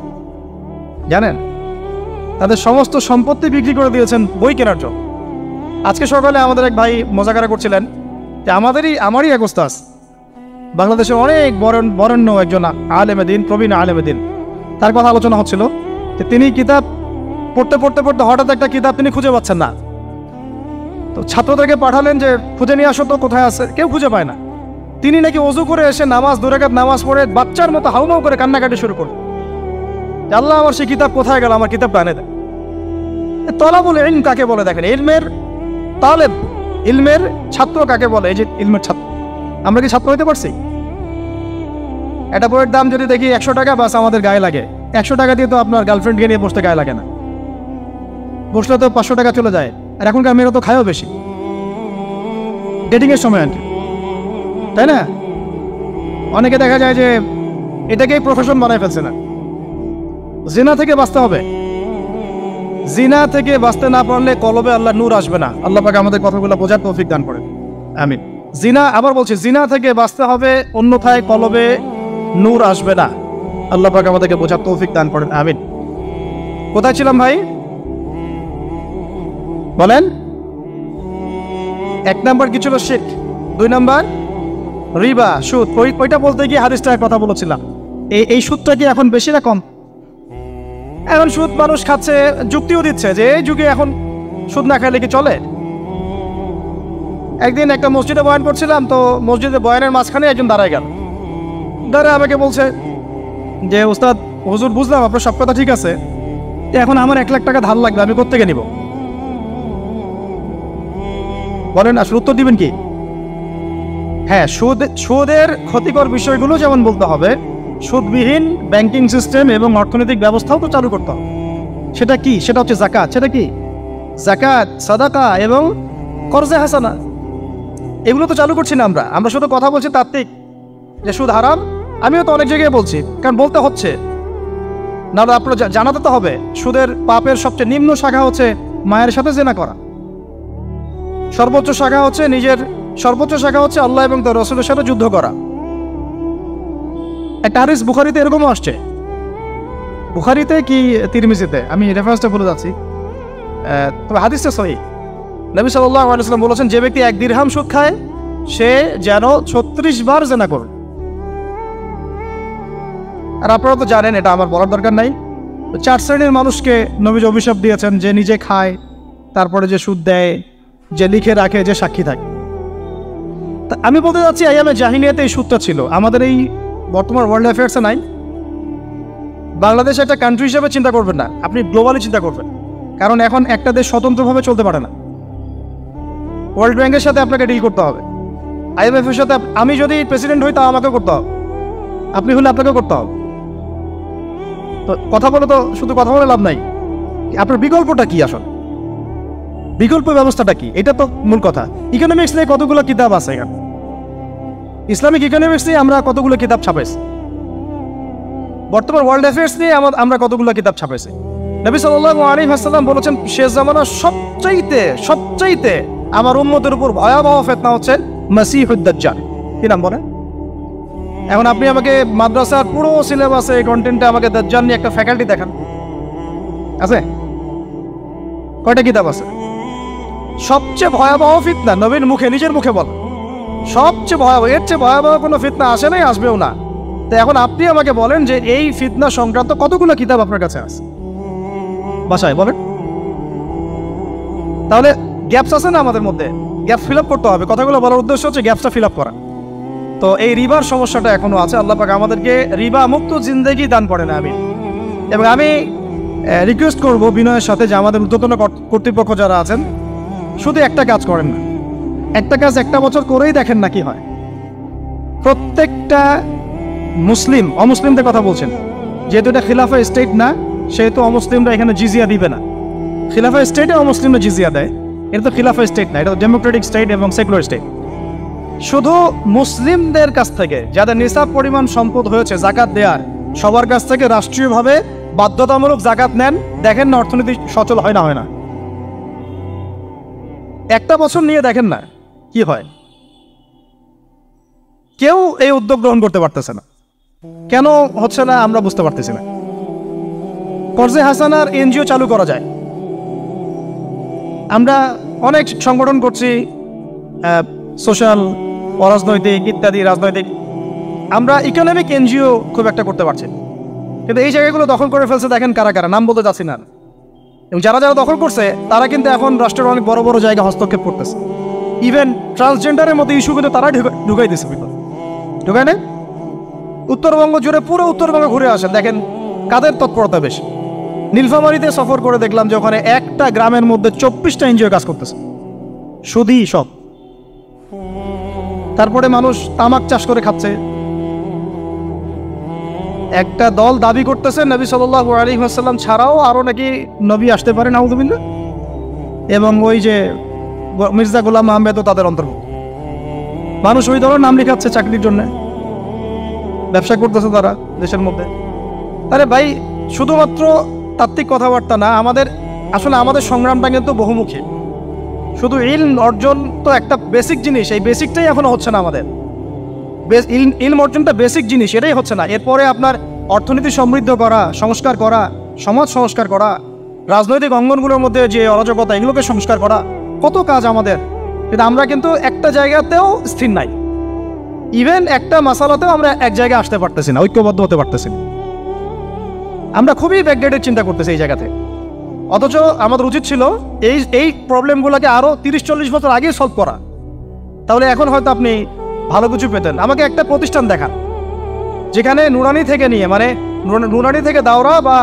জানেন? তাদের সমস্ত সম্পত্তি বিক্রি করে দিয়েছেন বই কেনার জন্য। আজকে সকালে আমাদের এক ভাই মজাকারা করছিলেন যে আমারই এক ওস্তাদ, বাংলাদেশের অনেক বরেণ্য একজন আলেমে দিন, প্রবীণ আলেমে দিন, তার কথা আলোচনা হচ্ছিল যে তিনি কিতাব পড়তে পড়তে পড়তে হঠাৎ একটা কিতাব তিনি খুঁজে পাচ্ছেন না। তো ছাত্রদেরকে পাঠালেন যে খুঁজে নিয়ে আসো তো, কোথায় আছে, কেউ খুঁজে পায় না। তিনি নাকি ওযু করে এসে নামাজ, 2 রাকাত নামাজ পড়ে বাচ্চার মতো হাউমাউ করে কান্নাকাটি শুরু করলেন, আল্লাহ আমার সেই কিতাব কোথায় গেল, আমার কিতাবটা এনে দেন। তলাবুল ইলম কাকে বলে দেখেন, ইলমের তালেব, ইলমের ছাত্র কাকে বলে? এই যে ইলমের ছাত্র, আমরা কি ছাত্র হইতে পারছি? একটা বইয়ের দাম যদি দেখি 100 টাকা, বাস আমাদের গায়ে লাগে। 100 টাকা দিয়ে তো আপনার গার্লফ্রেন্ডকে নিয়ে বসতে গায়ে লাগে না, বসলে তো 500 টাকা চলে যায়। আর এখনকার মেয়েরা তো খায়ও বেশি, ডেটিংয়ের সময় আর কি, তাই না? অনেকে দেখা যায় যে এটাকেই প্রফেশন বানায় ফেলছে না। জিনা থেকে বাঁচতে হবে, জিনা থেকে বাঁচতে না পারলে কলবে আল্লাহ নূর আসবে না। আল্লাহ পাক আমাদের কথাগুলো বোঝার তৌফিক দান করেন, আমিন। জিনা, আবার বলছি, জিনা থেকে বাঁচতে হবে, অন্যথায় কলবে নূর আসবে না। আল্লাহ পাক আমাদেরকে বোঝার তৌফিক দান করেন, আমিন। কোথায় ছিলাম ভাই? বলেন। 1 নাম্বার কি ছিল? শিরক। 2 নাম্বার রিবা, সুদ। ওইটা বলতে গিয়ে হাদিসটার কথা বলেছিলাম। এই সুদটা কি এখন বেশি না কম? এখন সুদ মানুষ খাচ্ছে, যুক্তিও দিচ্ছে যে এই যুগে এখন সুদ না খাইলে কি চলে? একদিন একটা মসজিদে বয়ান করছিলাম, তো মসজিদে বয়ানের মাঝখানে একজন দাঁড়ায় গেল, দাঁড়ায় আমাকে বলছে যে ওস্তাদ, হুজুর বুঝলাম আপনার সব কথা ঠিক আছে, এখন আমার 1 লাখ টাকা ধার লাগবে, আমি কোত্থেকে নিব? বলেন, আসলে উত্তর দিবেন কি? হ্যাঁ, সুদের ক্ষতিকর বিষয়গুলো যেমন বলতে হবে, সুদবিহীন ব্যাংকিং সিস্টেম এবং অর্থনৈতিক ব্যবস্থাও তো চালু করতে হবে। সেটা কি? সেটা হচ্ছে যাকাত। সেটা কি? যাকাত, সাদাকা এবং কর্জে হাসানা, এগুলো তো চালু করছি না আমরা শুধু কথা বলছি তাত্ত্বিক যে সুদ হারাম। আমিও তো অনেক জায়গায় বলছি, কারণ বলতে হচ্ছে না, আপনারা জানাতে তো হবে। সুদের পাপের সবচেয়ে নিম্ন শাখা হচ্ছে মায়ের সাথে জেনা করা, সর্বোচ্চ শাখা হচ্ছে আল্লাহ এবং তার রাসূলের সাথে যুদ্ধ করা। একটা হাদিস বুখারীতে এরকমও আসছে, বুখারীতে কি তিরমিজিতে, আমি রেফারেন্সটা ভুলে যাচ্ছি, তবে হাদিসটা সহিহ। নবী সাল্লাল্লাহু আলাইহি ওয়াসাল্লাম বলেছেন, যে ব্যক্তি 1 দিরহাম সুদ খায় সে যেন 36 বার জেনা করে। আর আপনারা তো জানেন, এটা আমার বলার দরকার নাই, 4 শ্রেণীর মানুষকে নবীজি অভিশাপ দিয়েছেন, যে নিজে খায়, তারপরে যে সুদ দেয়, যে লিখে রাখে, যে সাক্ষী থাকে। তা আমি বলতে যাচ্ছি, আইয়ামে জাহিলিয়াতে এই সুদটা ছিল, আমাদের এই বর্তমান ওয়ার্ল্ড অ্যাফেয়ার্সে নাই। বাংলাদেশ একটা কান্ট্রি হিসেবে চিন্তা করবেন না, আপনি গ্লোবালি চিন্তা করবেন, কারণ এখন একটা দেশ স্বতন্ত্রভাবে চলতে পারে না। ওয়ার্ল্ড ব্যাংকের সাথে আপনাকে ডিল করতে হবে, IMF এর সাথে। আমি যদি প্রেসিডেন্ট হই, তাও আমাকে করতে হবে, আপনি হলে আপনাকেও করতে হবে। তো কথা বলে তো শুধু কথা বলে লাভ নাই, আপনার বিকল্পটা কি? আসলে বিকল্প ব্যবস্থাটা কি? এটা তো মূল কথা। ইকোনমিক্স নিয়ে কতগুলো কিতাব আছে এখানে, ইসলামিক ইকোনমিক্স নিয়ে আমরা কতগুলো কিতাব ছাপাইছি, বর্তমান ওয়ার্ল্ড অ্যাফেয়ার্স নিয়ে আমরা কতগুলো কিতাব ছাপাইছি। নবী সাল্লাল্লাহু আলাইহি ওয়াসাল্লাম বলেছেন, শেষ জামানার সবচাইতে আমার উম্মতের উপর ভয়াবহ ফিতনা হচ্ছে মাসিহুদ দাজ্জাল। কি নাম বলেন? এখন আপনি আমাকে মাদ্রাসার পুরো সিলেবাসে কন্টেন্টে আমাকে দাজ্জাল নিয়ে একটা ফ্যাকাল্টি দেখান, আছে? কয়টা কিতাব আছে? সবচেয়ে ভয়াবহ ফিতনা নবীর মুখে, নিজের মুখে বল, সবচেয়ে ভয়াবহ, এর চেয়ে ভয়াবহ কোনো ফিতনা আসে নাই, আসবেও না। তো এখন আপনি আমাকে বলেন যে এই ফিতনা সংক্রান্ত কতগুলো কিতাব আপনার কাছে আছে বাসায়, বলেন? তাহলে গ্যাপস আছে না আমাদের মধ্যে, গ্যাপ ফিল আপ করতে হবে। কথাগুলো বলার উদ্দেশ্য হচ্ছে গ্যাপসটা ফিল আপ করা। তো এই রিবার সমস্যাটা এখনো আছে। আল্লাহ পাক আমাদেরকে রিবা মুক্ত জিন্দেগি দান করেন আমিন। এবং আমি রিকোয়েস্ট করব বিনয়ের সাথে যে আমাদের ঊর্ধ্বতন কর্তৃপক্ষ যারা আছেন, শুধু একটা কাজ করেন না, একটা কাজ একটা বছর করেই দেখেন না কি হয়। প্রত্যেকটা মুসলিম, অমুসলিমদের কথা বলছেন, যেহেতু এটা খিলাফা স্টেট না, সেহেতু অমুসলিমরা এখানে জিজিয়া দিবে না। খিলাফা স্টেটে অমুসলিমরা জিজিয়া দেয়, এটা তো খিলাফা স্টেট না, এটা তো ডেমোক্রেটিক স্টেট এবং সেকুলার স্টেট। শুধু মুসলিমদের কাছ থেকে যাদের নিসাব পরিমাণ সম্পদ হয়েছে জাকাত দেওয়ার, সবার কাছ থেকে রাষ্ট্রীয়ভাবে বাধ্যতামূলক জাকাত নেন, দেখেন না অর্থনীতি সচল হয় না হয় না। একটা বছর নিয়ে দেখেন না কি হয়। কেউ এই উদ্যোগ গ্রহণ করতে পারতেছে না। কেন হচ্ছে না আমরা বুঝতে পারতেছি না। কর্জে হাসানার এনজিও চালু করা যায়। আমরা অনেক সংগঠন করছি, সোশ্যাল, অরাজনৈতিক ইত্যাদি রাজনৈতিক। আমরা ইকোনমিক এনজিও খুব একটা করতে পারছি, কিন্তু এই জায়গাগুলো দখল করে ফেলছে। দেখেন কারা কারা, নাম বলতে চাচ্ছি না। এবং যারা যারা দখল করছে তারা কিন্তু এখন রাষ্ট্রের অনেক বড় বড় জায়গা হস্তক্ষেপ করতেছে। ইভেন ট্রান্সজেন্ডারের মতো ইস্যু কিন্তু তারা ঢুকাই দিচ্ছে ভিতর, ঢুকায় না? উত্তরবঙ্গ জুড়ে পুরো উত্তরবঙ্গে ঘুরে আসেন, দেখেন কাদের তৎপরতা বেশি। নীলফামারীতে সফর করে দেখলাম যে ওখানে একটা গ্রামের মধ্যে 24টা এনজিও কাজ করতেছে, শুধুই সব। তারপরে মানুষ তামাক চাষ করে খাচ্ছে। একটা দল দাবি করতেছে নবী সাল্লাল্লাহু আলাইহি ওয়াসাল্লাম ছাড়াও আরো নাকি নবী আসতে পারে, নাউযুবিল্লাহ। এবং ওই যে মির্জা গোলাম আহমেদও তাদের অন্তর্ভুক্ত। মানুষ ওই দলের নাম লিখাচ্ছে চাকরির জন্য, ব্যবসা করতেছে তারা দেশের মধ্যে। আরে ভাই, শুধুমাত্র তাত্ত্বিক কথাবার্তা না, আমাদের আসলে আমাদের সংগ্রামটা কিন্তু বহুমুখী। শুধু ইলম অর্জন তো একটা বেসিক জিনিস, এই বেসিকটাই এখনো হচ্ছে না আমাদের। ইলম অর্জনটা বেসিক জিনিস, এটাই হচ্ছে না। এরপরে আপনার অর্থনীতি সমৃদ্ধ করা, সংস্কার করা, সমাজ সংস্কার করা, রাজনৈতিক অঙ্গনগুলোর মধ্যে যে অরাজকতা, এগুলোকে সংস্কার করা, কত কাজ আমাদের। কিন্তু আমরা কিন্তু একটা জায়গাতেও স্থির নাই। ইভেন একটা মাসালাতেও আমরা এক জায়গায় আসতে পারতেছি না, ঐক্যবদ্ধ হতে পারতেছি না। আমরা খুবই ব্যাকডেটেড চিন্তা করতেছি এই জায়গাতে। অথচ আমাদের উচিত ছিল এই প্রবলেমগুলোকে আরও 30-40 বছর আগে সলভ করা। তাহলে এখন হয়তো আপনি ভালো কিছু পেতেন। আমাকে একটা প্রতিষ্ঠান দেখান যেখানে নুরানি থেকে নিয়ে, মানে নুরানি থেকে দাওরা বা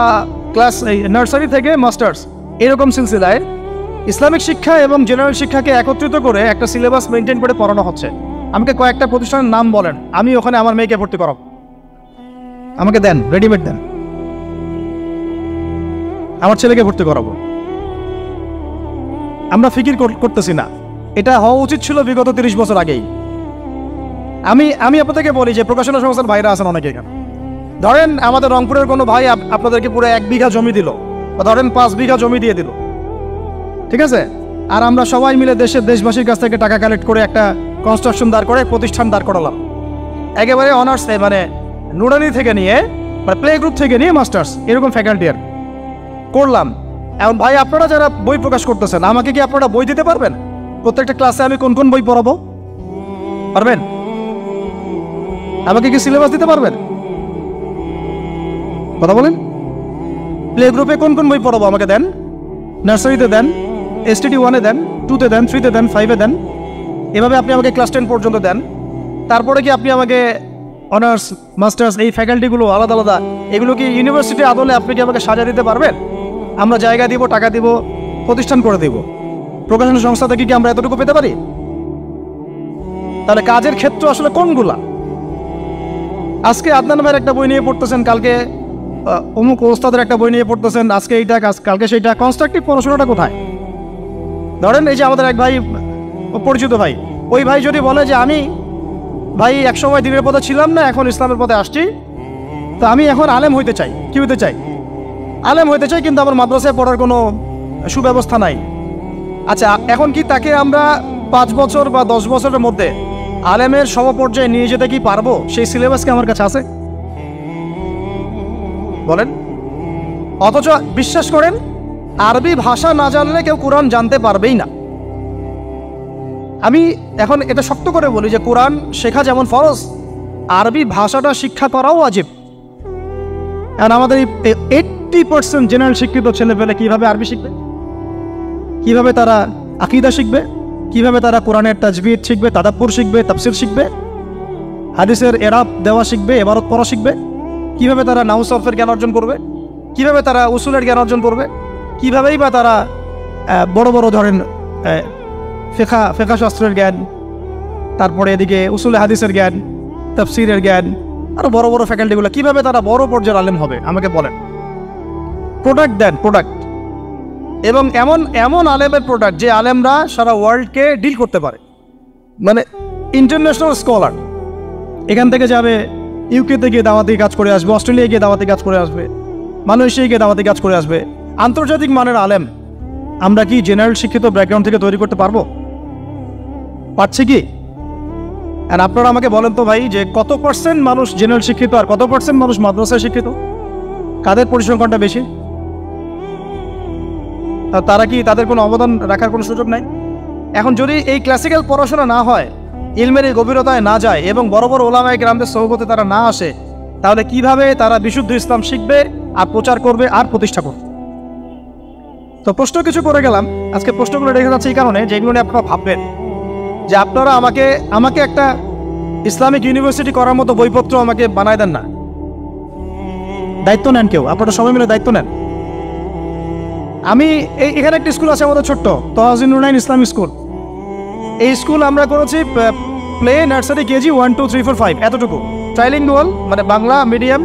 ক্লাস নার্সারি থেকে মাস্টার্স, এরকম সিলসিলায় ইসলামিক শিক্ষা এবং জেনারেল শিক্ষাকে একত্রিত করে একটা সিলেবাস মেনটেন করে পড়ানো হচ্ছে। আমাকে কয়েকটা প্রতিষ্ঠানের নাম বলেন, আমি ওখানে আমার মেয়েকে ভর্তি করাব। আমাকে দেন, রেডিমেড দেন, আমার ছেলেকে ভর্তি করাবো। আমরা ফিকির করতেছি না। এটা হওয়া উচিত ছিল বিগত 30 বছর আগেই। আমি আপনাদেরকে বলি যে প্রকাশনা সংস্থার ভাইরা আছেন অনেকে এখানে। ধরেন আমাদের রংপুরের কোনো ভাই আপনাদেরকে পুরো 1 বিঘা জমি দিল, বা ধরেন 5 বিঘা জমি দিয়ে দিল, ঠিক আছে? আর আমরা সবাই মিলে দেশবাসীর কাছ থেকে টাকা কালেক্ট করে একটা কনস্ট্রাকশন দাঁড় করে প্রতিষ্ঠান দাঁড় করালাম, একেবারে অনার্স, মানে নুরানি থেকে নিয়ে, মানে প্লে গ্রুপ থেকে নিয়ে মাস্টার্স, এরকম ফ্যাকাল্টি আর করলাম। এখন ভাই আপনারা যারা বই প্রকাশ করতেছেন, আমাকে কি আপনারা বই দিতে পারবেন? প্রত্যেকটা ক্লাসে আমি কোন কোন বই পড়াবো পারবেন? আমাকে কি সিলেবাস দিতে পারবেন? কথা বলেন। প্লে গ্রুপে কোন কোন বই পড়াবো আমাকে দেন। নার্সারিতে দেন, STD 1-এ দেন, 2-তে দেন, 3-তে দেন, 5-এ দেন। এভাবে আপনি আমাকে ক্লাস 10 পর্যন্ত দেন। তারপরে কি আপনি আমাকে অনার্স, মাস্টার্স, এই ফ্যাকাল্টিগুলো আলাদা আলাদা, এগুলো কি ইউনিভার্সিটি আদলে আপনি কি আমাকে সাজা দিতে পারবেন? আমরা জায়গা দিব, টাকা দিব, প্রতিষ্ঠান করে দিব। প্রকাশনা সংস্থা থেকে কি আমরা এতটুকু পেতে পারি? তাহলে কাজের ক্ষেত্র আসলে কোনগুলা? আজকে আদনান ভাইয়ের একটা বই নিয়ে পড়তেছেন, কালকে অমুক ওস্তাদের একটা বই নিয়ে পড়তেছেন, আজকে এইটা, কালকে সেইটা। কনস্ট্রাকটিভ পড়াশোনাটা কোথায়? ধরেন এই যে আমাদের এক ভাই, পরিচিত ভাই, ওই ভাই যদি বলে যে আমি ভাই একসময় দিনের পথে ছিলাম না, এখন ইসলামের পথে আসছি, তো আমি এখন আলেম হইতে চাই। কি হইতে চাই? আলেম হইতে চাই, কিন্তু আমার মাদ্রাসায় পড়ার কোনো সুব্যবস্থা নাই। আচ্ছা, এখন কি তাকে আমরা 5 বছর বা 10 বছরের মধ্যে আলেমের সমপর্যায়ে নিয়ে যেতে কি পারবো? সেই সিলেবাস কি আমার কাছে আছে? বলেন। অথচ বিশ্বাস করেন, আরবি ভাষা না জানলে কেউ কোরআন জানতে পারবেই না। আমি এখন এটা শক্ত করে বলি যে কোরআন শেখা যেমন ফরজ, আরবি ভাষাটা শিক্ষা করাও ওয়াজিব। এখন আমাদের 80% জেনারেল শিক্ষিত ছেলে পেলে কিভাবে আরবি শিখবে? কিভাবে তারা আকীদা শিখবে, কিভাবে তারা কোরআনের তাজবিদ শিখবে, তাদাব্বুর শিখবে, তাফসির শিখবে, হাদিসের এরাব দেওয়া শিখবে, ইবারত পড়া শিখবে, কিভাবে তারা নাহু সরফের জ্ঞান অর্জন করবে, কিভাবে তারা উসুলের জ্ঞান অর্জন করবে, কিভাবেই বা তারা বড় বড় ধরেন ফিকহ শাস্ত্রের জ্ঞান, তারপরে এদিকে উসুলে হাদিসের জ্ঞান, তাফসিরের জ্ঞান, আরো বড় বড় ফ্যাকাল্টিগুলো, কিভাবে তারা বড় পর্যায়ের আলেম হবে আমাকে বলেন। প্রোডাক্ট দেন, প্রোডাক্ট, এবং এমন এমন আলেমের প্রোডাক্ট যে আলেমরা সারা ওয়ার্ল্ডকে ডিল করতে পারে, মানে ইন্টারন্যাশনাল স্কলার। এখান থেকে যাবে ইউকেতে গিয়ে দাওয়াতি কাজ করে আসবে, অস্ট্রেলিয়ায় গিয়ে দাওয়াতি কাজ করে আসবে, মালয়েশিয়ায় গিয়ে দাওয়াতি কাজ করে আসবে। আন্তর্জাতিক মানের আলেম আমরা কি জেনারেল শিক্ষিত ব্যাকগ্রাউন্ড থেকে তৈরি করতে পারবো? পারছি কি? আর আপনারা আমাকে বলেন তো ভাই, যে কত পার্সেন্ট মানুষ জেনারেল শিক্ষিত আর কত পার্সেন্ট মানুষ মাদ্রাসায় শিক্ষিত? কাদের পরিসংখ্যানটা বেশি? তারা কি, তাদের কোনো অবদান রাখার কোনো সুযোগ নাই? এখন যদি এই ক্লাসিক্যাল পড়াশোনা না হয়, ইলমের এই গভীরতায় না যায় এবং বড় বড় ওলামায়ে কেরামদের সোহবতে তারা না আসে, তাহলে কিভাবে তারা বিশুদ্ধ ইসলাম শিখবে আর প্রচার করবে আর প্রতিষ্ঠা করবে? তো প্রশ্ন কিছু করে গেলাম, আজকে প্রশ্নগুলো রেখে যাচ্ছে এই কারণে যে এগুলো নিয়ে আপনারা ভাববেন যে আপনারা আমাকে একটা ইসলামিক ইউনিভার্সিটি করার মতো বইপত্র আমাকে বানায় দেন না। দায়িত্ব নেন কেউ, আপনারা সবাই মিলে দায়িত্ব নেন। আমি এখানে একটা স্কুল আছে আমাদের ছোট্ট, তহাজিন নুরাইন ইসলামিক স্কুল। এই স্কুল আমরা করেছি প্লে, নার্সারি, কেজি 1, 2, 3, 4, 5 এতটুকু, ট্রাইলিঙ্গুয়াল, মানে বাংলা মিডিয়াম,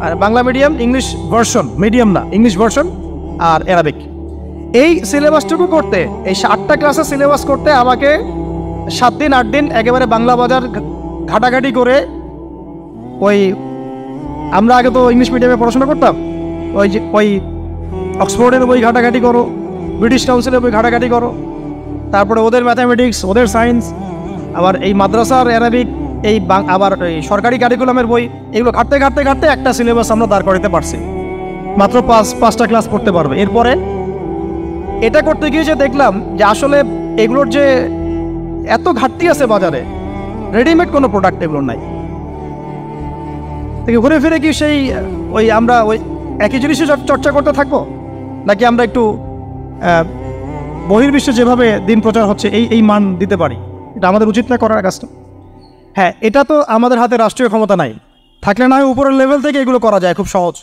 আর Bangla medium English version, medium না ইংলিশ ভার্সন, আর অ্যারাবিক। এই সিলেবাসটুকু করতে, এই 8টা ক্লাসের সিলেবাস করতে আমাকে 7 দিন 8 দিন একেবারে বাংলা বাজার ঘাটাঘাটি করে, ওই আমরা আগে তো ইংলিশ মিডিয়ামে পড়াশোনা করতাম, ওই অক্সফোর্ডের বই ঘাটাঘাটি করো, ব্রিটিশ কাউন্সিলের বই ঘাটাঘাটি করো, তারপরে ওদের ম্যাথামেটিক্স, ওদের সায়েন্স, আবার এই মাদ্রাসার অ্যারাবিক, আবার এই সরকারি কারিকুলামের বই, এগুলো ঘাটতে ঘাটতে ঘাটতে একটা সিলেবাস আমরা দাঁড় করাতে পারছি। মাত্র 5টা ক্লাস পড়তে পারবে। এরপরে এটা করতে গিয়ে যে দেখলাম যে আসলে এগুলোর যে এত ঘাটতি আছে বাজারে, রেডিমেড কোনো প্রোডাক্ট এগুলোর নাই। ঘুরে ফিরে কি সেই আমরা ওই একই জিনিসই চর্চা করতে থাকবো, নাকি আমরা একটু বহির্বিশ্বে যেভাবে দিন প্রচার হচ্ছে এই মান দিতে পারি? এটা আমাদের উচিত না করার কাজটা? হ্যাঁ, এটা তো আমাদের হাতে রাষ্ট্রীয় ক্ষমতা নাই, থাকলে না হয় উপরের লেভেল থেকে এগুলো করা যায়, খুব সহজ।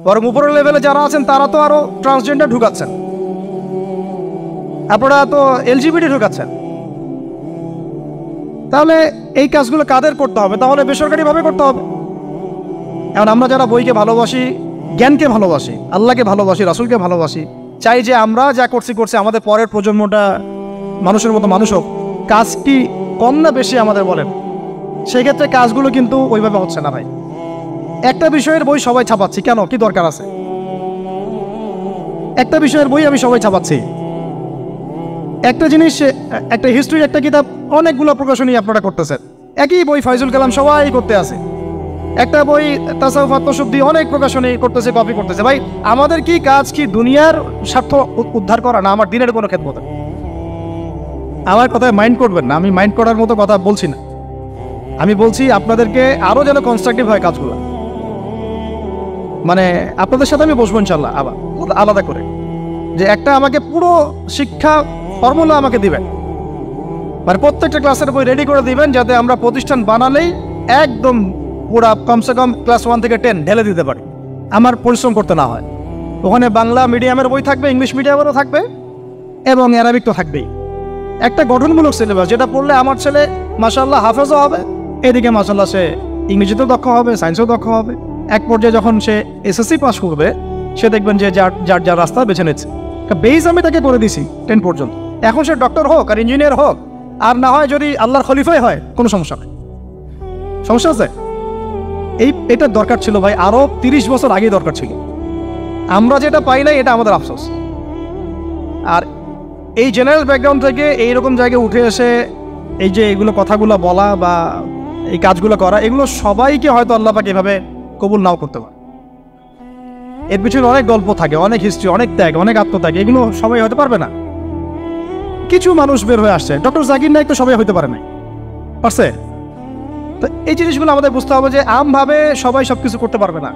বরং উপরের লেভেলে যারা আছেন তারা তো আরো ট্রান্সজেন্ডার ঢুকাচ্ছেন, আপনারা তো এলজিবিটি ঢুকাচ্ছেন। তাহলে এই কাজগুলো কাদের করতে হবে? তাহলে বেসরকারিভাবে করতে হবে। এখন আমরা যারা বইকে ভালোবাসি, জ্ঞানকে ভালোবাসি, আল্লাহকে ভালোবাসি, রাসূলকে ভালোবাসি, চাই যে আমরা যা করছি আমাদের পরের প্রজন্মটা মানুষের মতো মানুষ হোক। কাজ কি কম না বেশি আমাদের বলেন? সেই ক্ষেত্রে কাজগুলো কিন্তু ওইভাবে হচ্ছে না ভাই। একটা বিষয়ের বই সবাই ছাপাচ্ছি, কেন? কি দরকার আছে? একটা বিষয়ের বই আমি সবাই ছাপাচ্ছি। একটা জিনিস, একটা হিস্ট্রির একটা কিতাব অনেকগুলো প্রকাশনী আপনারা করতেছেন, একই বই ফাইজুল কালাম সবাই করতে আছে। একটা বই তাসাউফ আত্মশুদ্ধি অনেক প্রকাশনী করতেছে, কপি করতেছে। ভাই আমাদের কি কাজ কি দুনিয়ার স্বার্থ উদ্ধার করা, না আমার দিনের কোনো খেদমত? আমার কথায় মাইন্ড করবেন না, আমি মাইন্ড করার মতো কথা বলছি না। আমি বলছি আপনাদেরকে আরো যেন কনস্ট্রাকটিভ হয় কাজগুলো। মানে আপনাদের সাথে আমি বসবো ইনশাল্লাহ আবার আলাদা করে, যে একটা আমাকে পুরো শিক্ষা ফর্মুলা আমাকে দিবেন, মানে প্রত্যেকটা ক্লাসের বই রেডি করে দিবেন, যাতে আমরা প্রতিষ্ঠান বানালেই একদম পুরা কমসে কম ক্লাস 1 থেকে 10 ঢেলে দিতে পারি, আমার পরিশ্রম করতে না হয়। ওখানে বাংলা মিডিয়ামের বই থাকবে, ইংলিশ মিডিয়ামেরও থাকবে, এবং অ্যারাবিক তো থাকবেই। একটা গঠনমূলক সিলেবাস, যেটা পড়লে আমার ছেলে মাশাআল্লাহ হাফেজও হবে, এদিকে মাশাআল্লাহ সে ইংরেজিতেও দক্ষ হবে, সায়েন্সেও দক্ষ হবে। এক পর্যায়ে যখন সে এসএসসি পাস করবে, সে দেখবেন যে যার রাস্তা বেছে নিচ্ছে। বেস আমি তাকে করে দিছি 10 পর্যন্ত। এখন সে ডক্টর হোক আর ইঞ্জিনিয়ার হোক, আর না হয় যদি আল্লাহর খলিফাই হয়, কোনো সমস্যা নেই। সমস্যা আছে? এটা দরকার ছিল ভাই, আরো 30 বছর আগে দরকার ছিল। আমরা যেটা পাই নাই, এটা আমাদের আফসোস। আর এই জেনারেল ব্যাকগ্রাউন্ড থেকে এইরকম জায়গায় উঠে এসে এই যে এগুলো কথাগুলো বলা বা এই কাজগুলো করা, এগুলো সবাইকে হয়তো আল্লাহ পাক এভাবে কবুল নাও করতে পারে। এর পিছনে অনেক গল্প থাকে, অনেক হিস্ট্রি, অনেক ত্যাগ, অনেক আত্মত্যাগ, এগুলো সবাই হতে পারবে না। কিছু মানুষ বের হয়ে আসছে, ডক্টর জাকির নায়েক তো সবাই হতে পারে নাই, পারছে? তো এই জিনিসগুলো আমাদের বুঝতে হবে যে আমভাবে সবাই সবকিছু করতে পারবে না।